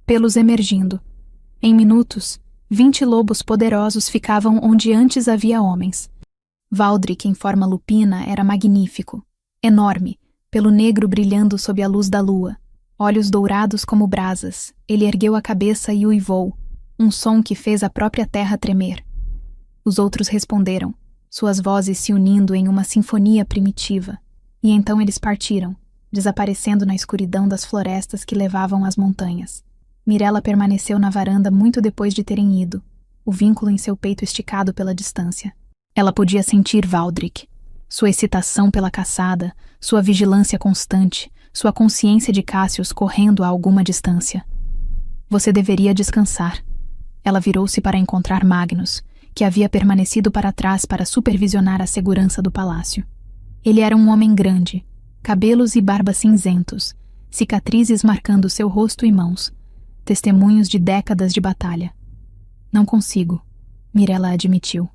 S1: pelos emergindo. Em minutos, 20 lobos poderosos ficavam onde antes havia homens. Valdric em forma lupina era magnífico, enorme, pelo negro brilhando sob a luz da lua. Olhos dourados como brasas, ele ergueu a cabeça e uivou, um som que fez a própria terra tremer. Os outros responderam, suas vozes se unindo em uma sinfonia primitiva, e então eles partiram, desaparecendo na escuridão das florestas que levavam às montanhas. Mirella permaneceu na varanda muito depois de terem ido, o vínculo em seu peito esticado pela distância. Ela podia sentir Valdric, sua excitação pela caçada, sua vigilância constante, sua consciência de Cassius correndo a alguma distância. Você deveria descansar. Ela virou-se para encontrar Magnus, que havia permanecido para trás para supervisionar a segurança do palácio. Ele era um homem grande, cabelos e barba cinzentos, cicatrizes marcando seu rosto e mãos, testemunhos de décadas de batalha. Não consigo, Mirella admitiu.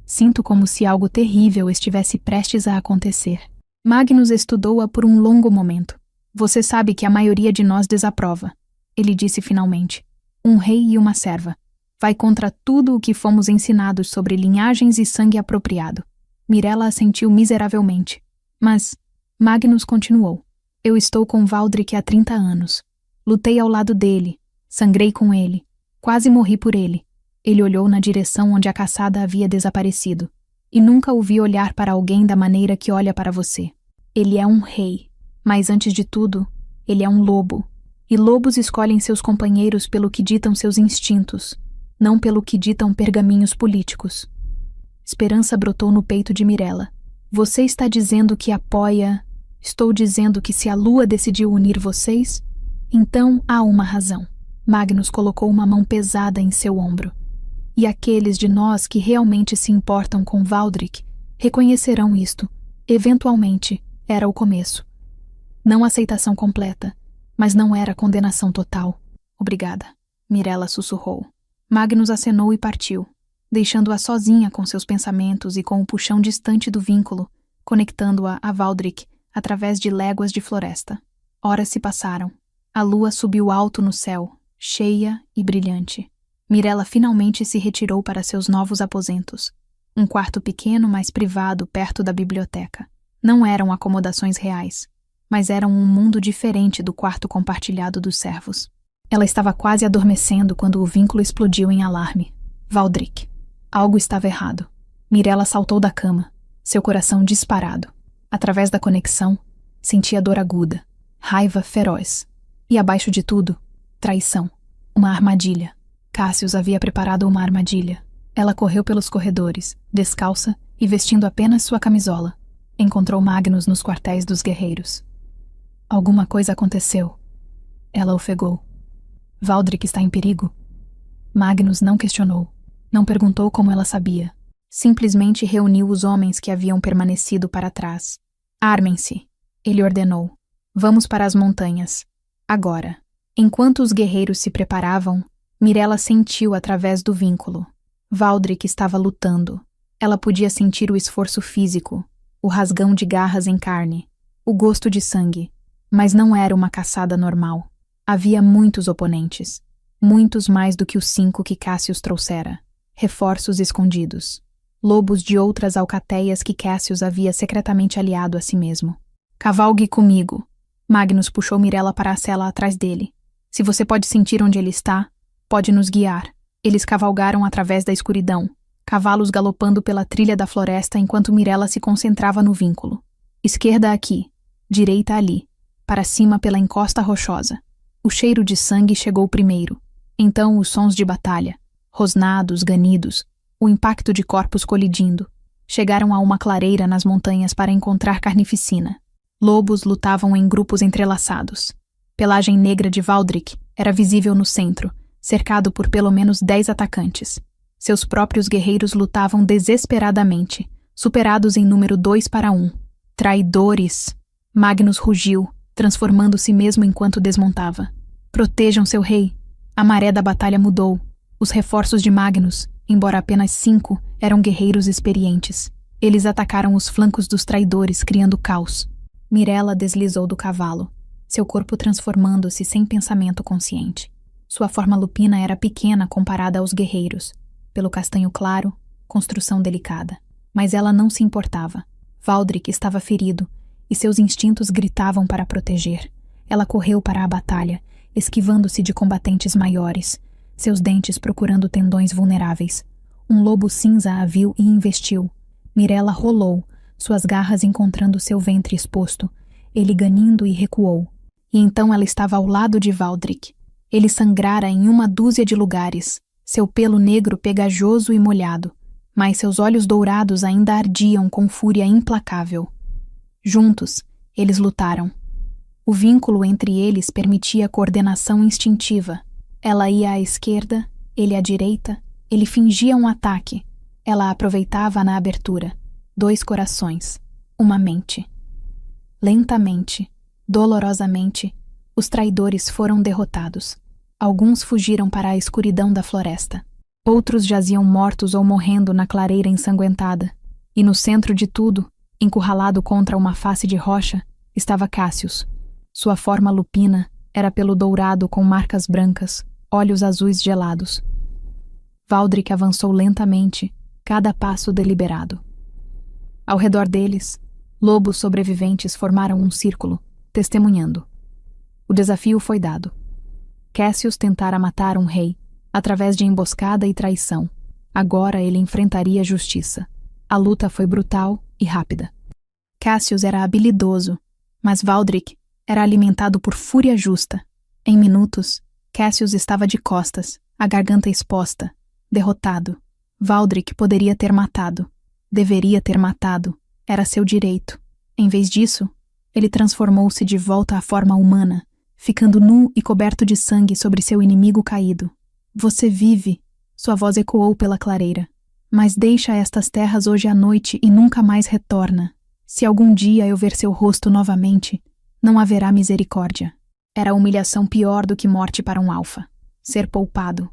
S1: Sinto como se algo terrível estivesse prestes a acontecer. Magnus estudou-a por um longo momento. Você sabe que a maioria de nós desaprova, ele disse finalmente. Um rei e uma serva. Vai contra tudo o que fomos ensinados sobre linhagens e sangue apropriado. Mirella assentiu miseravelmente. Mas Magnus continuou. Eu estou com Valdric há 30 anos. Lutei ao lado dele, sangrei com ele, quase morri por ele. Ele olhou na direção onde a caçada havia desaparecido, e nunca o vi olhar para alguém da maneira que olha para você. Ele é um rei, mas antes de tudo, ele é um lobo. E lobos escolhem seus companheiros pelo que ditam seus instintos, não pelo que ditam pergaminhos políticos. Esperança brotou no peito de Mirella. Você está dizendo que apoia... Estou dizendo que se a lua decidiu unir vocês, então há uma razão. Magnus colocou uma mão pesada em seu ombro. E aqueles de nós que realmente se importam com Valdric Reconhecerão isto. Eventualmente, era o começo. Não aceitação completa, mas não era condenação total. Obrigada, Mirella sussurrou. Magnus acenou e partiu, deixando-a sozinha com seus pensamentos e com o puxão distante do vínculo, conectando-a a Valdric através de léguas de floresta. Horas se passaram. A lua subiu alto no céu, cheia e brilhante. Mirella finalmente se retirou para seus novos aposentos. Um quarto pequeno, mas privado, perto da biblioteca. Não eram acomodações reais, mas eram um mundo diferente do quarto compartilhado dos servos. Ela estava quase adormecendo quando o vínculo explodiu em alarme. Valdric. Algo estava errado. Mirella saltou da cama, seu coração disparado. Através da conexão, sentia dor aguda, raiva feroz. E abaixo de tudo, traição. Uma armadilha. Cassius havia preparado uma armadilha. Ela correu pelos corredores, descalça e vestindo apenas sua camisola. Encontrou Magnus nos quartéis dos guerreiros. Alguma coisa aconteceu. Ela ofegou. Valdric está em perigo? Magnus não questionou. Não perguntou como ela sabia. Simplesmente reuniu os homens que haviam permanecido para trás. Armem-se, ele ordenou. Vamos para as montanhas. Agora. Enquanto os guerreiros se preparavam, Mirella sentiu através do vínculo. Valdric estava lutando. Ela podia sentir o esforço físico, o rasgão de garras em carne, o gosto de sangue. Mas não era uma caçada normal. Havia muitos oponentes. Muitos mais do que os 5 que Cassius trouxera. Reforços escondidos. Lobos de outras alcateias que Cassius havia secretamente aliado a si mesmo. Cavalgue comigo. Magnus puxou Mirella para a cela atrás dele. Se você pode sentir onde ele está, pode nos guiar. Eles cavalgaram através da escuridão, cavalos galopando pela trilha da floresta enquanto Mirella se concentrava no vínculo. Esquerda aqui, direita ali, para cima pela encosta rochosa. O cheiro de sangue chegou primeiro. Então os sons de batalha, rosnados, ganidos, o impacto de corpos colidindo. Chegaram a uma clareira nas montanhas para encontrar carnificina. Lobos lutavam em grupos entrelaçados. Pelagem negra de Valdric era visível no centro, cercado por pelo menos 10 atacantes. Seus próprios guerreiros lutavam desesperadamente, superados em número 2-1. Traidores! Magnus rugiu, transformando-se mesmo enquanto desmontava. Protejam seu rei! A maré da batalha mudou. Os reforços de Magnus, embora apenas 5, eram guerreiros experientes. Eles atacaram os flancos dos traidores, criando caos. Mirella deslizou do cavalo, seu corpo transformando-se sem pensamento consciente. Sua forma lupina era pequena comparada aos guerreiros, pelo castanho claro, construção delicada. Mas ela não se importava. Valdric estava ferido, e seus instintos gritavam para proteger. Ela correu para a batalha, esquivando-se de combatentes maiores, seus dentes procurando tendões vulneráveis. Um lobo cinza a viu e investiu. Mirella rolou, suas garras encontrando seu ventre exposto, ele ganindo e recuou. E então ela estava ao lado de Valdric. Ele sangrara em 1 de lugares, seu pelo negro pegajoso e molhado, mas seus olhos dourados ainda ardiam com fúria implacável. Juntos, eles lutaram. O vínculo entre eles permitia coordenação instintiva. Ela ia à esquerda, ele à direita, ele fingia um ataque. Ela aproveitava na abertura. 2 corações, uma mente. Lentamente, dolorosamente, os traidores foram derrotados. Alguns fugiram para a escuridão da floresta. Outros jaziam mortos ou morrendo na clareira ensanguentada. E no centro de tudo, encurralado contra uma face de rocha, estava Cassius. Sua forma lupina era pelo dourado com marcas brancas, olhos azuis gelados. Valdric avançou lentamente, cada passo deliberado. Ao redor deles, lobos sobreviventes formaram um círculo, testemunhando. O desafio foi dado. Cassius tentara matar um rei, através de emboscada e traição. Agora ele enfrentaria a justiça. A luta foi brutal e rápida. Cassius era habilidoso, mas Valdric era alimentado por fúria justa. Em minutos, Cassius estava de costas, a garganta exposta, derrotado. Valdric poderia ter matado. Deveria ter matado. Era seu direito. Em vez disso, ele transformou-se de volta à forma humana, ficando nu e coberto de sangue sobre seu inimigo caído. Você vive, sua voz ecoou pela clareira. Mas deixa estas terras hoje à noite e nunca mais retorna. Se algum dia eu ver seu rosto novamente, não haverá misericórdia. Era a humilhação pior do que morte para um alfa. Ser poupado.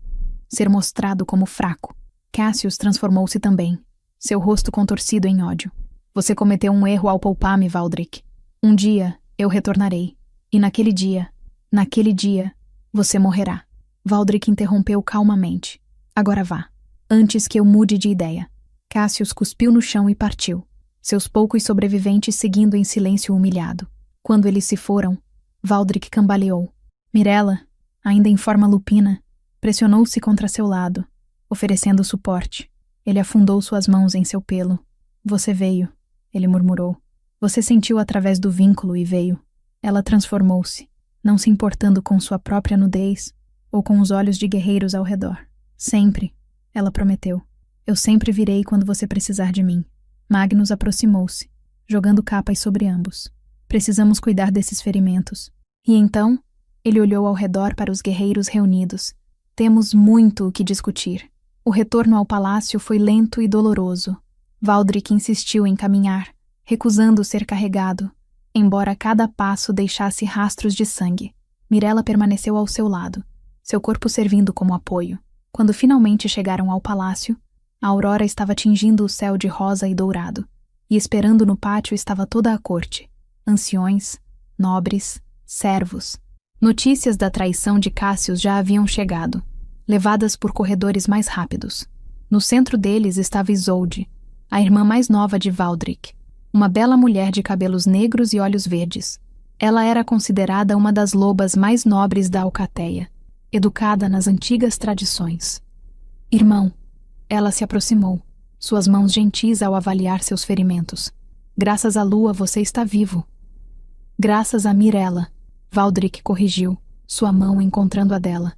S1: Ser mostrado como fraco. Cassius transformou-se também, seu rosto contorcido em ódio. Você cometeu um erro ao poupar-me, Valdric. Um dia eu retornarei. E naquele dia, você morrerá. Valdric interrompeu calmamente. Agora vá, antes que eu mude de ideia. Cassius cuspiu no chão e partiu, seus poucos sobreviventes seguindo em silêncio humilhado. Quando eles se foram, Valdric cambaleou. Mirella, ainda em forma lupina, pressionou-se contra seu lado, oferecendo suporte. Ele afundou suas mãos em seu pelo. Você veio, ele murmurou. Você sentiu através do vínculo e veio. Ela transformou-se, não se importando com sua própria nudez ou com os olhos de guerreiros ao redor. Sempre, ela prometeu. Eu sempre virei quando você precisar de mim. Magnus aproximou-se, jogando capas sobre ambos. Precisamos cuidar desses ferimentos. E então, ele olhou ao redor para os guerreiros reunidos. Temos muito o que discutir. O retorno ao palácio foi lento e doloroso. Valdric insistiu em caminhar, recusando ser carregado, embora cada passo deixasse rastros de sangue. Mirella permaneceu ao seu lado, seu corpo servindo como apoio. Quando finalmente chegaram ao palácio, a aurora estava tingindo o céu de rosa e dourado, e esperando no pátio estava toda a corte, anciões, nobres, servos. Notícias da traição de Cassius já haviam chegado, levadas por corredores mais rápidos. No centro deles estava Isolde, a irmã mais nova de Valdric, uma bela mulher de cabelos negros e olhos verdes. Ela era considerada uma das lobas mais nobres da Alcateia, educada nas antigas tradições. Irmão, ela se aproximou, suas mãos gentis ao avaliar seus ferimentos. Graças à lua você está vivo. Graças a Mirella, Valdric corrigiu, sua mão encontrando a dela.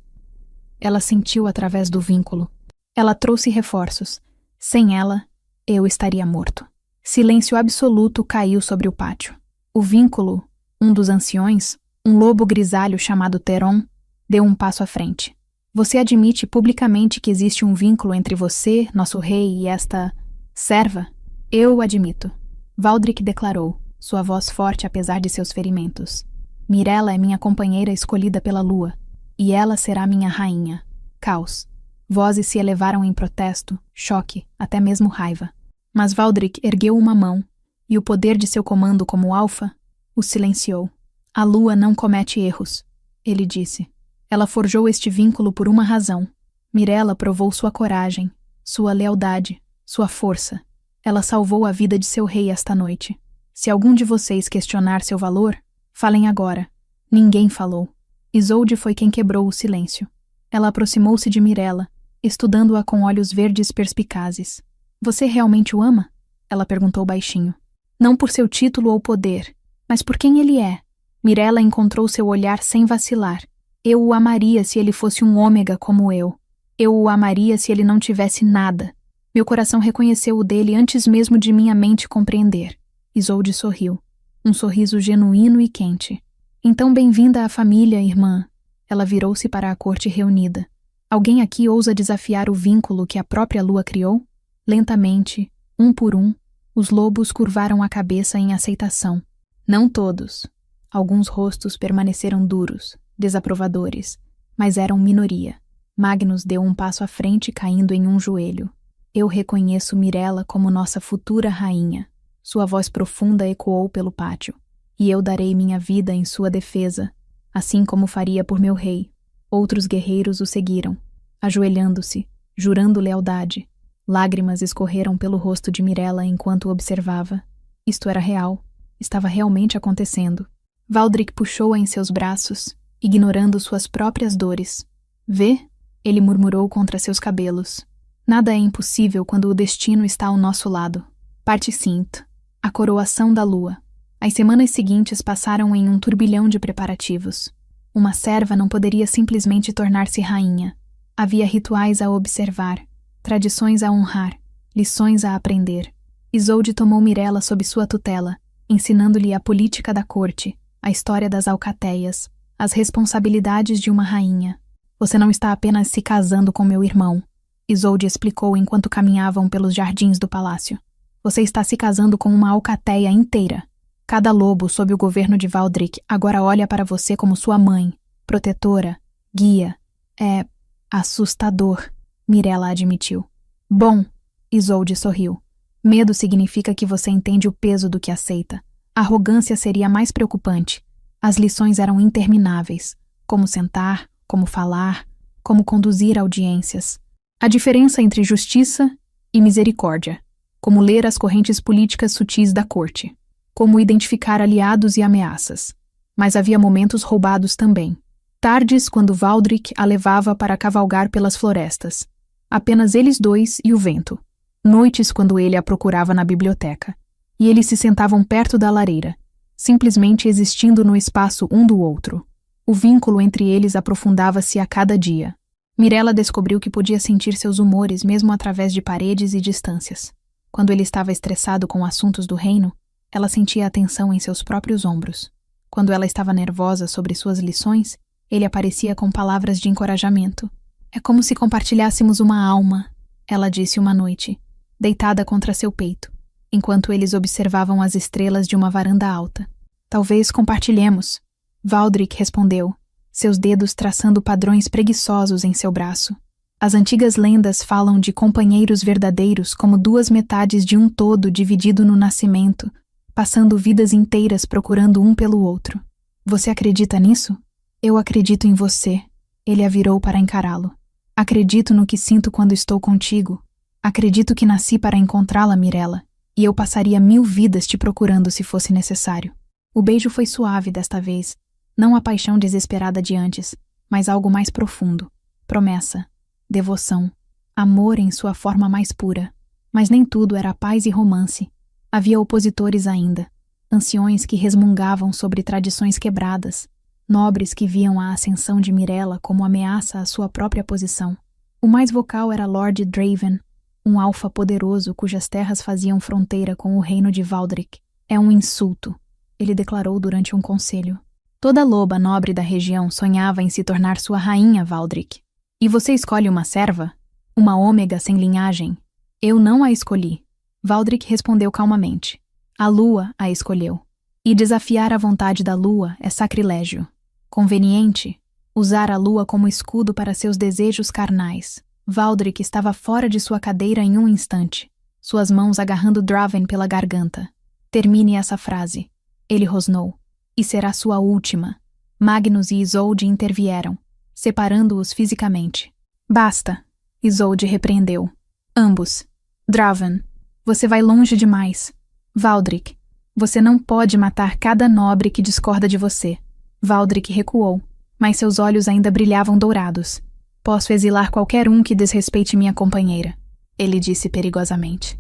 S1: Ela sentiu através do vínculo. Ela trouxe reforços. Sem ela, eu estaria morto. Silêncio absoluto caiu sobre o pátio. O vínculo, um dos anciões, um lobo grisalho chamado Teron, deu um passo à frente. Você admite publicamente que existe um vínculo entre você, nosso rei, e esta serva? Eu o admito. Valdric declarou, sua voz forte apesar de seus ferimentos. Mirella é minha companheira escolhida pela lua, e ela será minha rainha. Caos. Vozes se elevaram em protesto, choque, até mesmo raiva. Mas Valdric ergueu uma mão, e o poder de seu comando como alfa o silenciou. A lua não comete erros, ele disse. Ela forjou este vínculo por uma razão. Mirella provou sua coragem, sua lealdade, sua força. Ela salvou a vida de seu rei esta noite. Se algum de vocês questionar seu valor, falem agora. Ninguém falou. Isolde foi quem quebrou o silêncio. Ela aproximou-se de Mirella, estudando-a com olhos verdes perspicazes. Você realmente o ama? Ela perguntou baixinho. Não por seu título ou poder, mas por quem ele é. Mirella encontrou seu olhar sem vacilar. Eu o amaria se ele fosse um ômega como eu. Eu o amaria se ele não tivesse nada. Meu coração reconheceu o dele antes mesmo de minha mente compreender. Isolde sorriu. Um sorriso genuíno e quente. Então bem-vinda à família, irmã. Ela virou-se para a corte reunida. Alguém aqui ousa desafiar o vínculo que a própria lua criou? Lentamente, um por um, os lobos curvaram a cabeça em aceitação. Não todos. Alguns rostos permaneceram duros, desaprovadores, mas eram minoria. Magnus deu um passo à frente, caindo em um joelho. Eu reconheço Mirella como nossa futura rainha. Sua voz profunda ecoou pelo pátio. E eu darei minha vida em sua defesa, assim como faria por meu rei. Outros guerreiros o seguiram, ajoelhando-se, jurando lealdade. Lágrimas escorreram pelo rosto de Mirella enquanto o observava. Isto era real. Estava realmente acontecendo. Valdric puxou-a em seus braços, ignorando suas próprias dores. Vê? Ele murmurou contra seus cabelos. Nada é impossível quando o destino está ao nosso lado. Parte Cinto. A coroação da lua. As semanas seguintes passaram em um turbilhão de preparativos. Uma serva não poderia simplesmente tornar-se rainha. Havia rituais a observar, tradições a honrar, lições a aprender. Isolde tomou Mirella sob sua tutela, ensinando-lhe a política da corte, a história das alcateias, as responsabilidades de uma rainha. Você não está apenas se casando com meu irmão. Isolde explicou enquanto caminhavam pelos jardins do palácio. Você está se casando com uma alcateia inteira. Cada lobo sob o governo de Valdric agora olha para você como sua mãe, protetora, guia. É assustador, Mirella admitiu. Bom, Isolde sorriu. Medo significa que você entende o peso do que aceita. Arrogância seria mais preocupante. As lições eram intermináveis. Como sentar, como falar, como conduzir audiências. A diferença entre justiça e misericórdia. Como ler as correntes políticas sutis da corte. Como identificar aliados e ameaças. Mas havia momentos roubados também. Tardes quando Valdric a levava para cavalgar pelas florestas. Apenas eles dois e o vento. Noites quando ele a procurava na biblioteca. E eles se sentavam perto da lareira, simplesmente existindo no espaço um do outro. O vínculo entre eles aprofundava-se a cada dia. Mirella descobriu que podia sentir seus humores mesmo através de paredes e distâncias. Quando ele estava estressado com assuntos do reino, ela sentia a tensão em seus próprios ombros. Quando ela estava nervosa sobre suas lições, ele aparecia com palavras de encorajamento. É como se compartilhássemos uma alma, ela disse uma noite, deitada contra seu peito, enquanto eles observavam as estrelas de uma varanda alta. Talvez compartilhemos, Valdric respondeu, seus dedos traçando padrões preguiçosos em seu braço. As antigas lendas falam de companheiros verdadeiros como duas metades de um todo dividido no nascimento, passando vidas inteiras procurando um pelo outro. Você acredita nisso? Eu acredito em você. Ele a virou para encará-lo. Acredito no que sinto quando estou contigo. Acredito que nasci para encontrá-la, Mirella, e eu passaria 1000 vidas te procurando se fosse necessário. O beijo foi suave desta vez, não a paixão desesperada de antes, mas algo mais profundo. Promessa, devoção, amor em sua forma mais pura. Mas nem tudo era paz e romance. Havia opositores ainda, anciões que resmungavam sobre tradições quebradas, nobres que viam a ascensão de Mirella como ameaça à sua própria posição. O mais vocal era Lord Draven, um alfa poderoso cujas terras faziam fronteira com o reino de Valdric. É um insulto, ele declarou durante um conselho. Toda loba nobre da região sonhava em se tornar sua rainha, Valdric. E você escolhe uma serva? Uma ômega sem linhagem? Eu não a escolhi. Valdric respondeu calmamente. A lua a escolheu. E desafiar a vontade da lua é sacrilégio. Conveniente? Usar a lua como escudo para seus desejos carnais. Valdric estava fora de sua cadeira em um instante, suas mãos agarrando Draven pela garganta. Termine essa frase. Ele rosnou. E será sua última. Magnus e Isolde intervieram, separando-os fisicamente. Basta, Isolde repreendeu. Ambos. Draven, você vai longe demais. Valdric, você não pode matar cada nobre que discorda de você. Valdric recuou, mas seus olhos ainda brilhavam dourados. Posso exilar qualquer um que desrespeite minha companheira, ele disse perigosamente.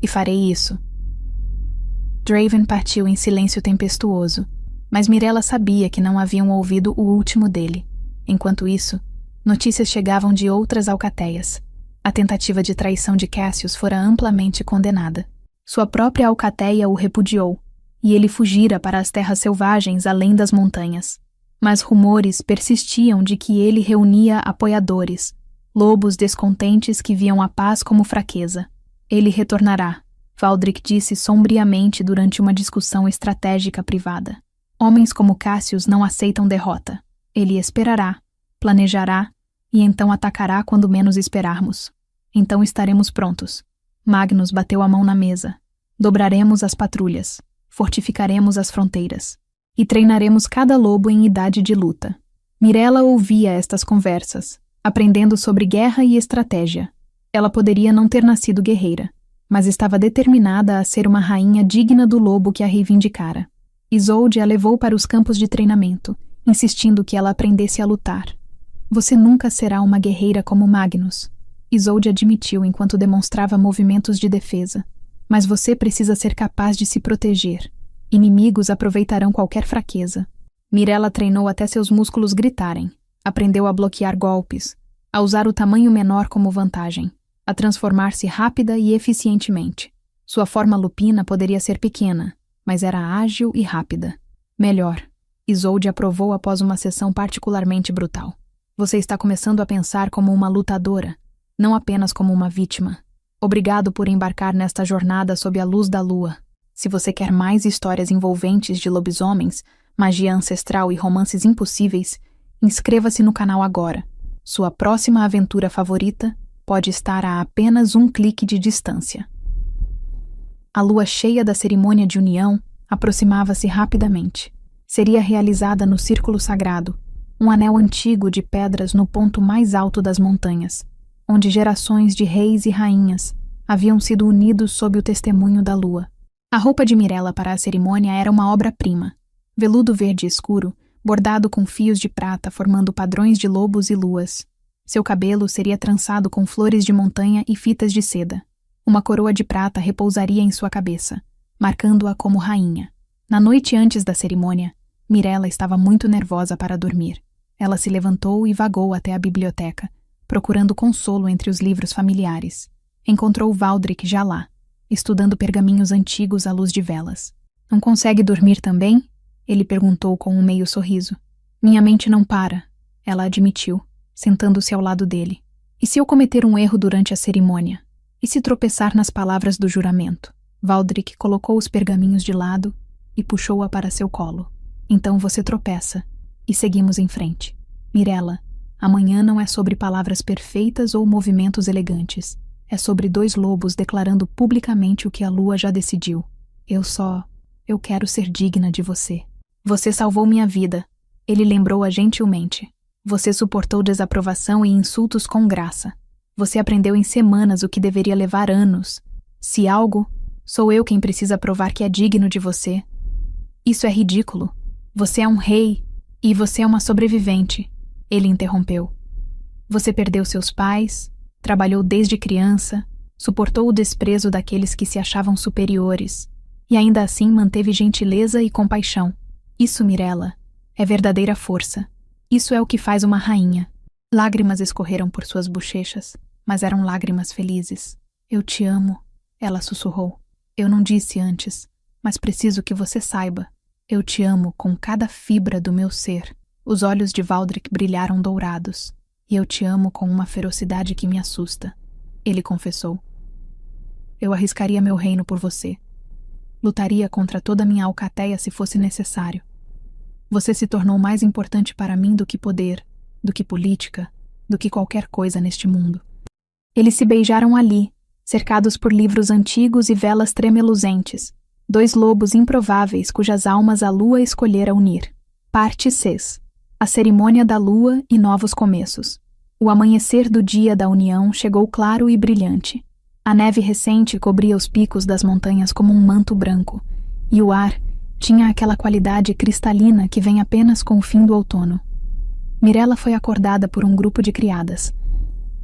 S1: E farei isso. Draven partiu em silêncio tempestuoso, mas Mirella sabia que não haviam ouvido o último dele. Enquanto isso, notícias chegavam de outras alcateias. A tentativa de traição de Cassius fora amplamente condenada. Sua própria alcateia o repudiou, e ele fugira para as terras selvagens além das montanhas. Mas rumores persistiam de que ele reunia apoiadores, lobos descontentes que viam a paz como fraqueza. Ele retornará, Valdric disse sombriamente durante uma discussão estratégica privada. Homens como Cassius não aceitam derrota. Ele esperará, planejará, e então atacará quando menos esperarmos. Então estaremos prontos. Magnus bateu a mão na mesa. Dobraremos as patrulhas, fortificaremos as fronteiras, e treinaremos cada lobo em idade de luta. Mirella ouvia estas conversas, aprendendo sobre guerra e estratégia. Ela poderia não ter nascido guerreira, mas estava determinada a ser uma rainha digna do lobo que a reivindicara. Isolde a levou para os campos de treinamento, insistindo que ela aprendesse a lutar. Você nunca será uma guerreira como Magnus, Isolde admitiu enquanto demonstrava movimentos de defesa. Mas você precisa ser capaz de se proteger. Inimigos aproveitarão qualquer fraqueza. Mirella treinou até seus músculos gritarem. Aprendeu a bloquear golpes, a usar o tamanho menor como vantagem, a transformar-se rápida e eficientemente. Sua forma lupina poderia ser pequena, mas era ágil e rápida. Melhor, Isolde aprovou após uma sessão particularmente brutal. Você está começando a pensar como uma lutadora. não apenas como uma vítima. Obrigado por embarcar nesta jornada sob a luz da lua. Se você quer mais histórias envolventes de lobisomens, magia ancestral e romances impossíveis, inscreva-se no canal agora. Sua próxima aventura favorita pode estar a apenas um clique de distância. A lua cheia da cerimônia de união aproximava-se rapidamente. Seria realizada no Círculo Sagrado, um anel antigo de pedras no ponto mais alto das montanhas, onde gerações de reis e rainhas haviam sido unidos sob o testemunho da lua. A roupa de Mirella para a cerimônia era uma obra-prima. Veludo verde escuro, bordado com fios de prata formando padrões de lobos e luas. Seu cabelo seria trançado com flores de montanha e fitas de seda. Uma coroa de prata repousaria em sua cabeça, marcando-a como rainha. Na noite antes da cerimônia, Mirella estava muito nervosa para dormir. Ela se levantou e vagou até a biblioteca, procurando consolo entre os livros familiares. Encontrou Valdric já lá, estudando pergaminhos antigos à luz de velas. Não consegue dormir também? Ele perguntou com um meio sorriso. Minha mente não para, ela admitiu, sentando-se ao lado dele. E se eu cometer um erro durante a cerimônia? E se tropeçar nas palavras do juramento? Valdric colocou os pergaminhos de lado e puxou-a para seu colo. Então você tropeça, e seguimos em frente. Mirella, amanhã não é sobre palavras perfeitas ou movimentos elegantes. É sobre dois lobos declarando publicamente o que a lua já decidiu. Eu quero ser digna de você. Você salvou minha vida. Ele lembrou-a gentilmente. Você suportou desaprovação e insultos com graça. Você aprendeu em semanas o que deveria levar anos. Se algo, sou eu quem precisa provar que é digno de você. Isso é ridículo. Você é um rei e você é uma sobrevivente. Ele interrompeu. Você perdeu seus pais, trabalhou desde criança, suportou o desprezo daqueles que se achavam superiores e ainda assim manteve gentileza e compaixão. Isso, Mirella, é verdadeira força. Isso é o que faz uma rainha. Lágrimas escorreram por suas bochechas, mas eram lágrimas felizes. Eu te amo, ela sussurrou. Eu não disse antes, mas preciso que você saiba. Eu te amo com cada fibra do meu ser. Os olhos de Valdric brilharam dourados. E eu te amo com uma ferocidade que me assusta, ele confessou. Eu arriscaria meu reino por você. Lutaria contra toda minha alcateia se fosse necessário. Você se tornou mais importante para mim do que poder, do que política, do que qualquer coisa neste mundo. Eles se beijaram ali, cercados por livros antigos e velas tremeluzentes, dois lobos improváveis cujas almas a lua escolhera unir. Parte 6. A cerimônia da lua e novos começos. O amanhecer do dia da união chegou claro e brilhante. A neve recente cobria os picos das montanhas como um manto branco, e o ar tinha aquela qualidade cristalina que vem apenas com o fim do outono. Mirella foi acordada por um grupo de criadas.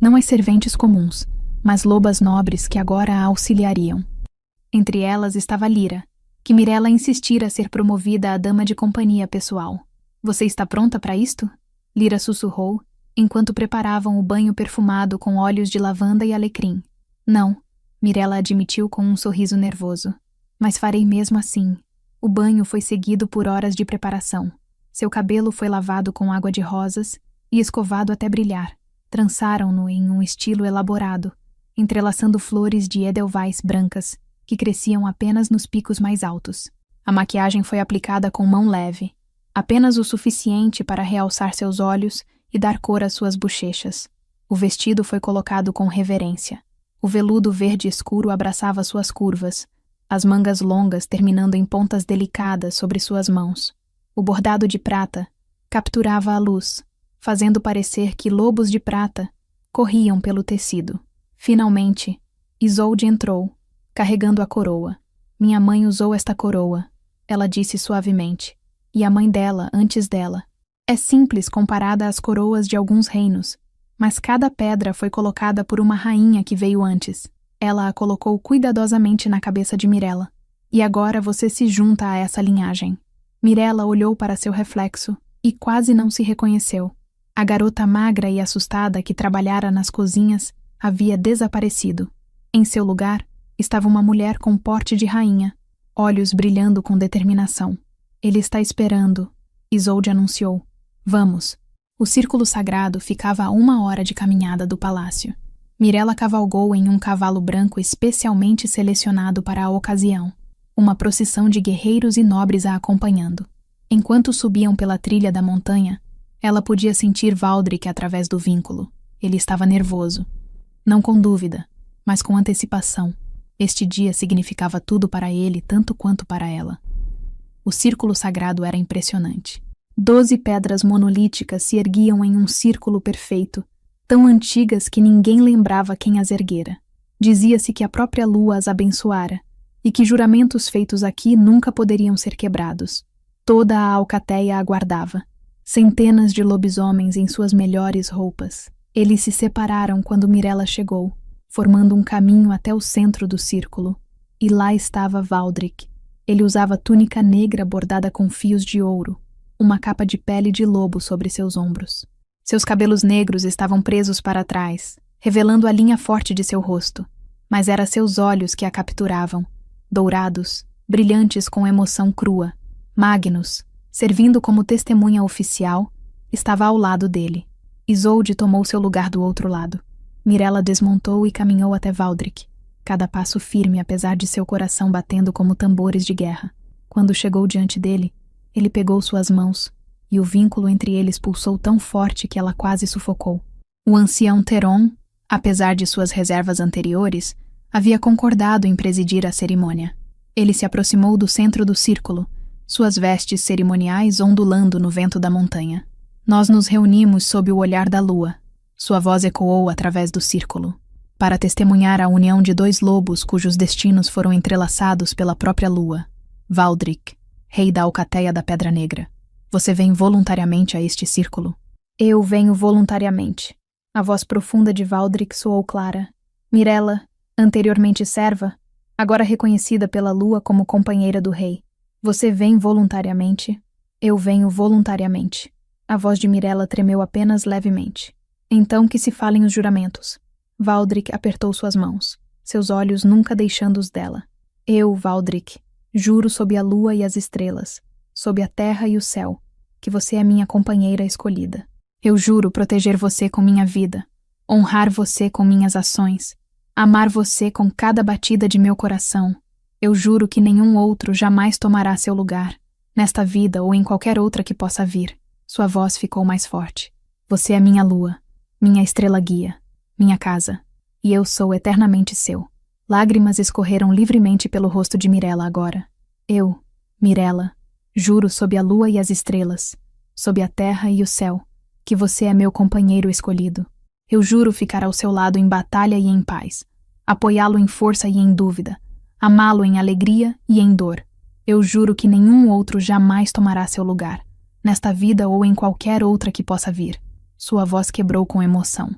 S1: Não as serventes comuns, mas lobas nobres que agora a auxiliariam. Entre elas estava Lyra, que Mirella insistira ser promovida a dama de companhia pessoal. Você está pronta para isto? Lyra sussurrou, enquanto preparavam o banho perfumado com óleos de lavanda e alecrim. Não, Mirella admitiu com um sorriso nervoso. Mas farei mesmo assim. O banho foi seguido por horas de preparação. Seu cabelo foi lavado com água de rosas e escovado até brilhar. Trançaram-no em um estilo elaborado, entrelaçando flores de edelweiss brancas, que cresciam apenas nos picos mais altos. A maquiagem foi aplicada com mão leve, apenas o suficiente para realçar seus olhos e dar cor às suas bochechas. O vestido foi colocado com reverência. O veludo verde escuro abraçava suas curvas, as mangas longas terminando em pontas delicadas sobre suas mãos. O bordado de prata capturava a luz, fazendo parecer que lobos de prata corriam pelo tecido. Finalmente, Isolde entrou, carregando a coroa. Minha mãe usou esta coroa, ela disse suavemente. E a mãe dela, antes dela. É simples comparada às coroas de alguns reinos, mas cada pedra foi colocada por uma rainha que veio antes. Ela a colocou cuidadosamente na cabeça de Mirella. E agora você se junta a essa linhagem. Mirella olhou para seu reflexo e quase não se reconheceu. A garota magra e assustada que trabalhara nas cozinhas havia desaparecido. Em seu lugar, estava uma mulher com porte de rainha, olhos brilhando com determinação. Ele está esperando, Isolde anunciou. Vamos. O círculo sagrado ficava a 1 hora de caminhada do palácio. Mirella cavalgou em um cavalo branco especialmente selecionado para a ocasião, uma procissão de guerreiros e nobres a acompanhando. Enquanto subiam pela trilha da montanha, ela podia sentir Valdric através do vínculo. Ele estava nervoso. Não com dúvida, mas com antecipação. Este dia significava tudo para ele tanto quanto para ela. O círculo sagrado era impressionante. 12 pedras monolíticas se erguiam em um círculo perfeito, tão antigas que ninguém lembrava quem as erguera. Dizia-se que a própria lua as abençoara, e que juramentos feitos aqui nunca poderiam ser quebrados. Toda a alcateia aguardava. Centenas de lobisomens em suas melhores roupas. Eles se separaram quando Mirella chegou, formando um caminho até o centro do círculo. E lá estava Valdric. Ele usava túnica negra bordada com fios de ouro, uma capa de pele de lobo sobre seus ombros. Seus cabelos negros estavam presos para trás, revelando a linha forte de seu rosto, mas eram seus olhos que a capturavam, dourados, brilhantes com emoção crua. Magnus, servindo como testemunha oficial, estava ao lado dele. Isolde tomou seu lugar do outro lado. Mirella desmontou e caminhou até Valdric, cada passo firme apesar de seu coração batendo como tambores de guerra. Quando chegou diante dele, ele pegou suas mãos, e o vínculo entre eles pulsou tão forte que ela quase sufocou. O ancião Theron, apesar de suas reservas anteriores, havia concordado em presidir a cerimônia. Ele se aproximou do centro do círculo, suas vestes cerimoniais ondulando no vento da montanha. Nós nos reunimos sob o olhar da lua. Sua voz ecoou através do círculo, para testemunhar a união de 2 lobos cujos destinos foram entrelaçados pela própria lua. Valdric, rei da Alcateia da Pedra Negra, você vem voluntariamente a este círculo? Eu venho voluntariamente. A voz profunda de Valdric soou clara. Mirella, anteriormente serva, agora reconhecida pela lua como companheira do rei. Você vem voluntariamente? Eu venho voluntariamente. A voz de Mirella tremeu apenas levemente. Então que se falem os juramentos. Valdric apertou suas mãos, seus olhos nunca deixando os dela. Eu, Valdric, juro sob a lua e as estrelas, sob a terra e o céu, que você é minha companheira escolhida. Eu juro proteger você com minha vida, honrar você com minhas ações, amar você com cada batida de meu coração. Eu juro que nenhum outro jamais tomará seu lugar, nesta vida ou em qualquer outra que possa vir. Sua voz ficou mais forte. Você é minha lua, minha estrela guia, minha casa, e eu sou eternamente seu. Lágrimas escorreram livremente pelo rosto de Mirella agora. Eu, Mirella, juro sob a lua e as estrelas, sob a terra e o céu, que você é meu companheiro escolhido. Eu juro ficar ao seu lado em batalha e em paz, apoiá-lo em força e em dúvida, amá-lo em alegria e em dor. Eu juro que nenhum outro jamais tomará seu lugar, nesta vida ou em qualquer outra que possa vir. Sua voz quebrou com emoção.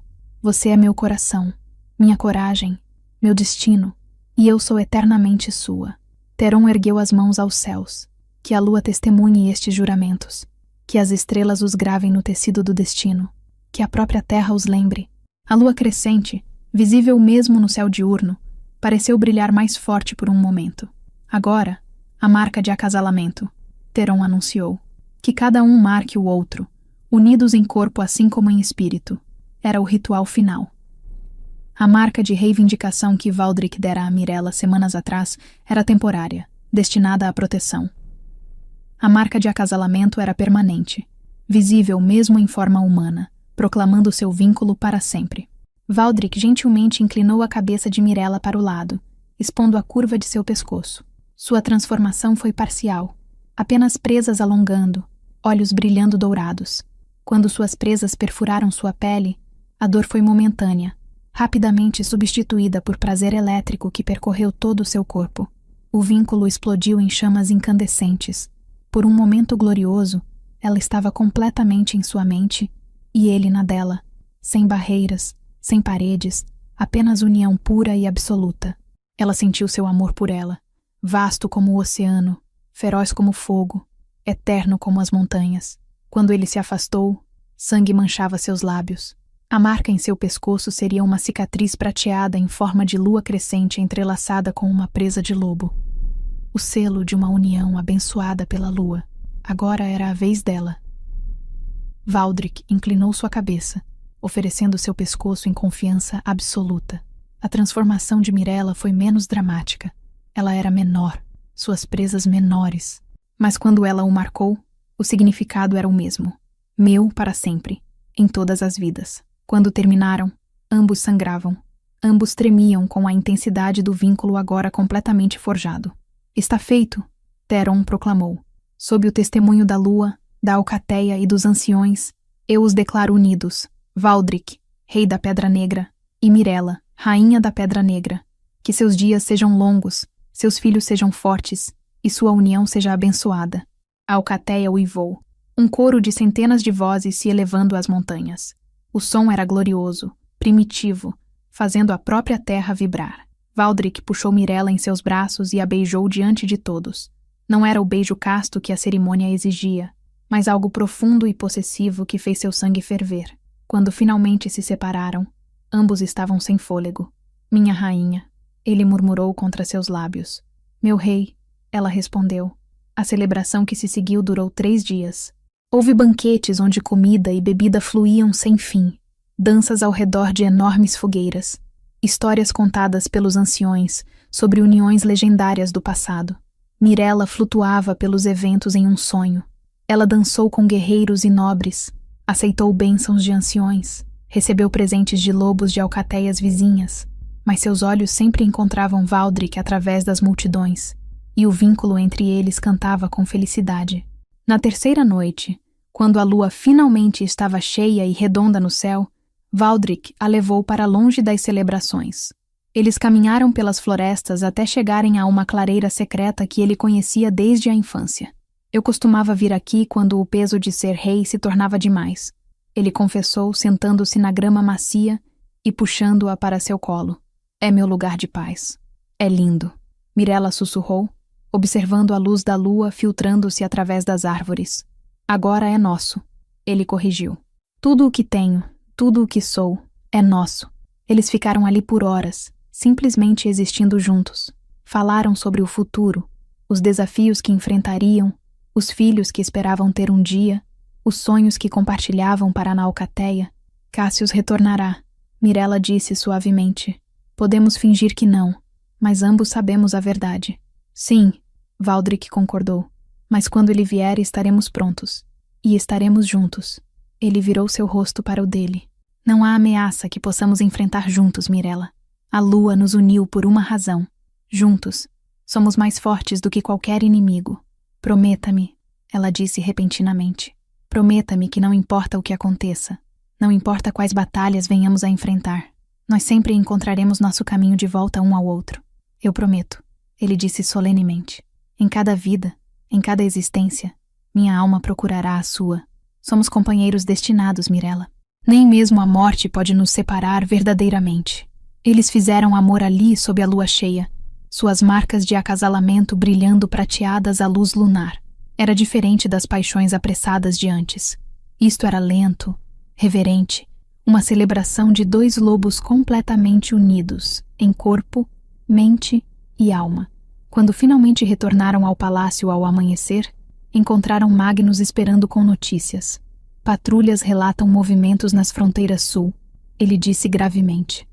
S1: Você é meu coração, minha coragem, meu destino, e eu sou eternamente sua. Theron ergueu as mãos aos céus. Que a lua testemunhe estes juramentos. Que as estrelas os gravem no tecido do destino. Que a própria terra os lembre. A lua crescente, visível mesmo no céu diurno, pareceu brilhar mais forte por um momento. Agora, a marca de acasalamento, Theron anunciou. Que cada um marque o outro, unidos em corpo assim como em espírito. Era o ritual final. A marca de reivindicação que Valdric dera a Mirella semanas atrás era temporária, destinada à proteção. A marca de acasalamento era permanente, visível mesmo em forma humana, proclamando seu vínculo para sempre. Valdric gentilmente inclinou a cabeça de Mirella para o lado, expondo a curva de seu pescoço. Sua transformação foi parcial, apenas presas alongando, olhos brilhando dourados. Quando suas presas perfuraram sua pele, a dor foi momentânea, rapidamente substituída por prazer elétrico que percorreu todo o seu corpo. O vínculo explodiu em chamas incandescentes. Por um momento glorioso, ela estava completamente em sua mente e ele na dela, sem barreiras, sem paredes, apenas união pura e absoluta. Ela sentiu seu amor por ela, vasto como o oceano, feroz como o fogo, eterno como as montanhas. Quando ele se afastou, sangue manchava seus lábios. A marca em seu pescoço seria uma cicatriz prateada em forma de lua crescente entrelaçada com uma presa de lobo. O selo de uma união abençoada pela lua. Agora era a vez dela. Valdric inclinou sua cabeça, oferecendo seu pescoço em confiança absoluta. A transformação de Mirella foi menos dramática. Ela era menor, suas presas menores. Mas quando ela o marcou, o significado era o mesmo. Meu para sempre, em todas as vidas. Quando terminaram, ambos sangravam. Ambos tremiam com a intensidade do vínculo agora completamente forjado. Está feito, Theron proclamou. Sob o testemunho da lua, da alcateia e dos anciões, eu os declaro unidos, Valdric, rei da Pedra Negra, e Mirella, rainha da Pedra Negra. Que seus dias sejam longos, seus filhos sejam fortes, e sua união seja abençoada. A alcateia uivou, um coro de centenas de vozes se elevando às montanhas. O som era glorioso, primitivo, fazendo a própria terra vibrar. Valdric puxou Mirella em seus braços e a beijou diante de todos. Não era o beijo casto que a cerimônia exigia, mas algo profundo e possessivo que fez seu sangue ferver. Quando finalmente se separaram, ambos estavam sem fôlego. Minha rainha, ele murmurou contra seus lábios. Meu rei, ela respondeu. A celebração que se seguiu durou 3 dias. Houve banquetes onde comida e bebida fluíam sem fim, danças ao redor de enormes fogueiras, histórias contadas pelos anciões sobre uniões legendárias do passado. Mirella flutuava pelos eventos em um sonho. Ela dançou com guerreiros e nobres, aceitou bênçãos de anciões, recebeu presentes de lobos de alcateias vizinhas, mas seus olhos sempre encontravam Valdric através das multidões, e o vínculo entre eles cantava com felicidade. Na 3ª noite, quando a lua finalmente estava cheia e redonda no céu, Valdric a levou para longe das celebrações. Eles caminharam pelas florestas até chegarem a uma clareira secreta que ele conhecia desde a infância. Eu costumava vir aqui quando o peso de ser rei se tornava demais, ele confessou, sentando-se na grama macia e puxando-a para seu colo. É meu lugar de paz. É lindo. Mirella sussurrou, observando a luz da lua filtrando-se através das árvores. Agora é nosso. Ele corrigiu. Tudo o que tenho, tudo o que sou, é nosso. Eles ficaram ali por horas, simplesmente existindo juntos. Falaram sobre o futuro, os desafios que enfrentariam, os filhos que esperavam ter um dia, os sonhos que compartilhavam para na alcateia. Cassius retornará, Mirella disse suavemente. Podemos fingir que não, mas ambos sabemos a verdade. Sim, Valdric concordou. Mas quando ele vier, estaremos prontos. E estaremos juntos. Ele virou seu rosto para o dele. Não há ameaça que possamos enfrentar juntos, Mirella. A lua nos uniu por uma razão. Juntos, somos mais fortes do que qualquer inimigo. Prometa-me, ela disse repentinamente. Prometa-me que não importa o que aconteça. Não importa quais batalhas venhamos a enfrentar. Nós sempre encontraremos nosso caminho de volta um ao outro. Eu prometo, ele disse solenemente. Em cada vida, em cada existência, minha alma procurará a sua. Somos companheiros destinados, Mirella. Nem mesmo a morte pode nos separar verdadeiramente. Eles fizeram amor ali sob a lua cheia, suas marcas de acasalamento brilhando prateadas à luz lunar. Era diferente das paixões apressadas de antes. Isto era lento, reverente, uma celebração de 2 lobos completamente unidos, em corpo, mente e alma. Quando finalmente retornaram ao palácio ao amanhecer, encontraram Magnus esperando com notícias. Patrulhas relatam movimentos nas fronteiras sul, ele disse gravemente.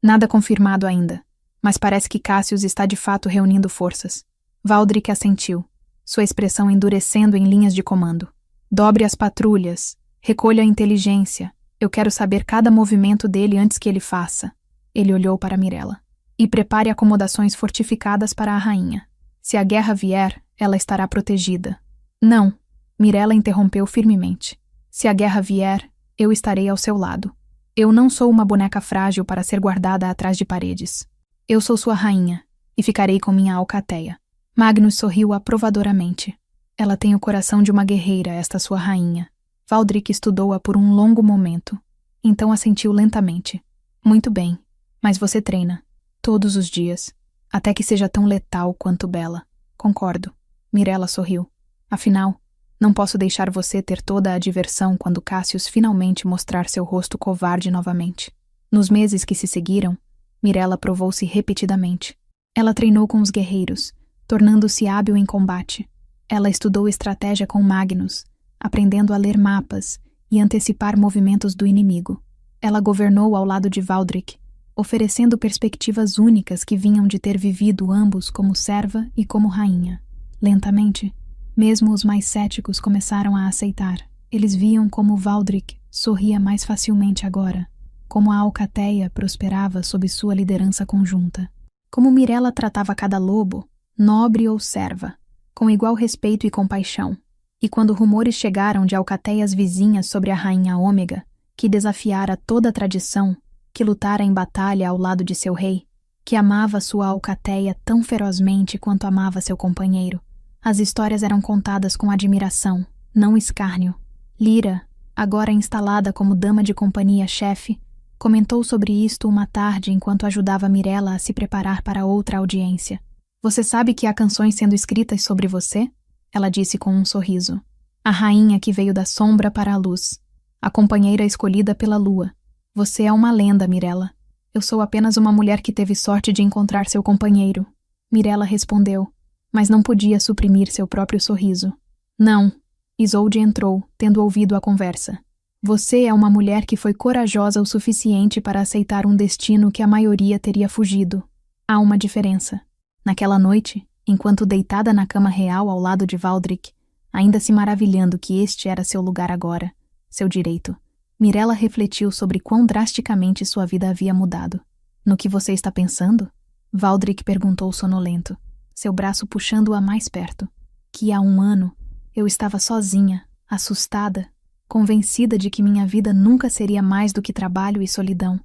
S1: Nada confirmado ainda, mas parece que Cassius está de fato reunindo forças. Valdric assentiu, sua expressão endurecendo em linhas de comando. Dobre as patrulhas, recolha a inteligência. Eu quero saber cada movimento dele antes que ele faça. Ele olhou para Mirella. E prepare acomodações fortificadas para a rainha. Se a guerra vier, ela estará protegida. Não, Mirella interrompeu firmemente. Se a guerra vier, eu estarei ao seu lado. Eu não sou uma boneca frágil para ser guardada atrás de paredes. Eu sou sua rainha, e ficarei com minha alcateia. Magnus sorriu aprovadoramente. Ela tem o coração de uma guerreira, esta sua rainha. Valdric estudou-a por um longo momento. Então assentiu lentamente. Muito bem, mas você treina. Todos os dias. Até que seja tão letal quanto bela. Concordo. Mirella sorriu. Afinal, não posso deixar você ter toda a diversão quando Cassius finalmente mostrar seu rosto covarde novamente. Nos meses que se seguiram, Mirella provou-se repetidamente. Ela treinou com os guerreiros, tornando-se hábil em combate. Ela estudou estratégia com Magnus, aprendendo a ler mapas e antecipar movimentos do inimigo. Ela governou ao lado de Valdric, oferecendo perspectivas únicas que vinham de ter vivido ambos como serva e como rainha. Lentamente, mesmo os mais céticos começaram a aceitar. Eles viam como Valdric sorria mais facilmente agora, como a alcateia prosperava sob sua liderança conjunta, como Mirella tratava cada lobo, nobre ou serva, com igual respeito e compaixão. E quando rumores chegaram de alcateias vizinhas sobre a rainha Ômega, que desafiara toda a tradição, que lutara em batalha ao lado de seu rei, que amava sua alcateia tão ferozmente quanto amava seu companheiro, as histórias eram contadas com admiração, não escárnio. Lyra, agora instalada como dama de companhia-chefe, comentou sobre isto uma tarde enquanto ajudava Mirella a se preparar para outra audiência. Você sabe que há canções sendo escritas sobre você? Ela disse com um sorriso. A rainha que veio da sombra para a luz. A companheira escolhida pela lua. Você é uma lenda, Mirella. Eu sou apenas uma mulher que teve sorte de encontrar seu companheiro. Mirella respondeu, mas não podia suprimir seu próprio sorriso. Não. Isolde entrou, tendo ouvido a conversa. Você é uma mulher que foi corajosa o suficiente para aceitar um destino que a maioria teria fugido. Há uma diferença. Naquela noite, enquanto deitada na cama real ao lado de Valdric, ainda se maravilhando que este era seu lugar agora, seu direito, Mirella refletiu sobre quão drasticamente sua vida havia mudado. No que você está pensando? Valdric perguntou sonolento, seu braço puxando-a mais perto. Que há 1 ano, eu estava sozinha, assustada, convencida de que minha vida nunca seria mais do que trabalho e solidão.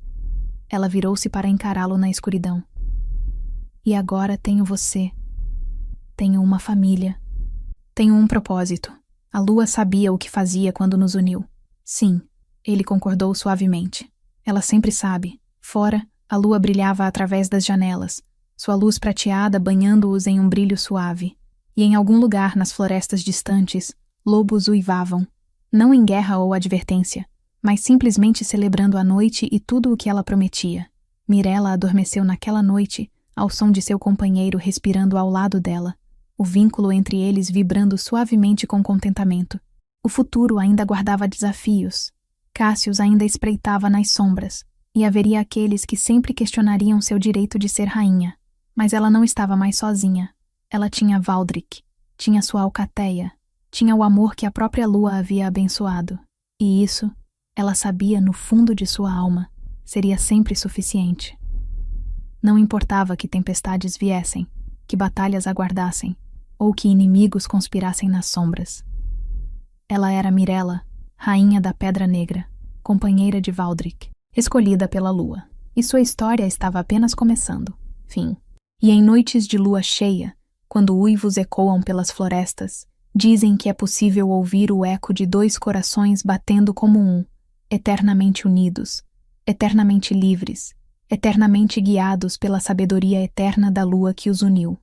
S1: Ela virou-se para encará-lo na escuridão. E agora tenho você. Tenho uma família. Tenho um propósito. A lua sabia o que fazia quando nos uniu. Sim, ele concordou suavemente. Ela sempre sabe. Fora, a lua brilhava através das janelas, sua luz prateada banhando-os em um brilho suave. E em algum lugar nas florestas distantes, lobos uivavam, não em guerra ou advertência, mas simplesmente celebrando a noite e tudo o que ela prometia. Mirella adormeceu naquela noite, ao som de seu companheiro respirando ao lado dela, o vínculo entre eles vibrando suavemente com contentamento. O futuro ainda guardava desafios. Cassius ainda espreitava nas sombras, e haveria aqueles que sempre questionariam seu direito de ser rainha. Mas ela não estava mais sozinha. Ela tinha Valdric, tinha sua alcateia, tinha o amor que a própria lua havia abençoado. E isso, ela sabia no fundo de sua alma, seria sempre suficiente. Não importava que tempestades viessem, que batalhas aguardassem, ou que inimigos conspirassem nas sombras. Ela era Mirella, rainha da Pedra Negra, companheira de Valdric, escolhida pela lua. E sua história estava apenas começando. Fim. E em noites de lua cheia, quando uivos ecoam pelas florestas, dizem que é possível ouvir o eco de 2 corações batendo como um, eternamente unidos, eternamente livres, eternamente guiados pela sabedoria eterna da lua que os uniu.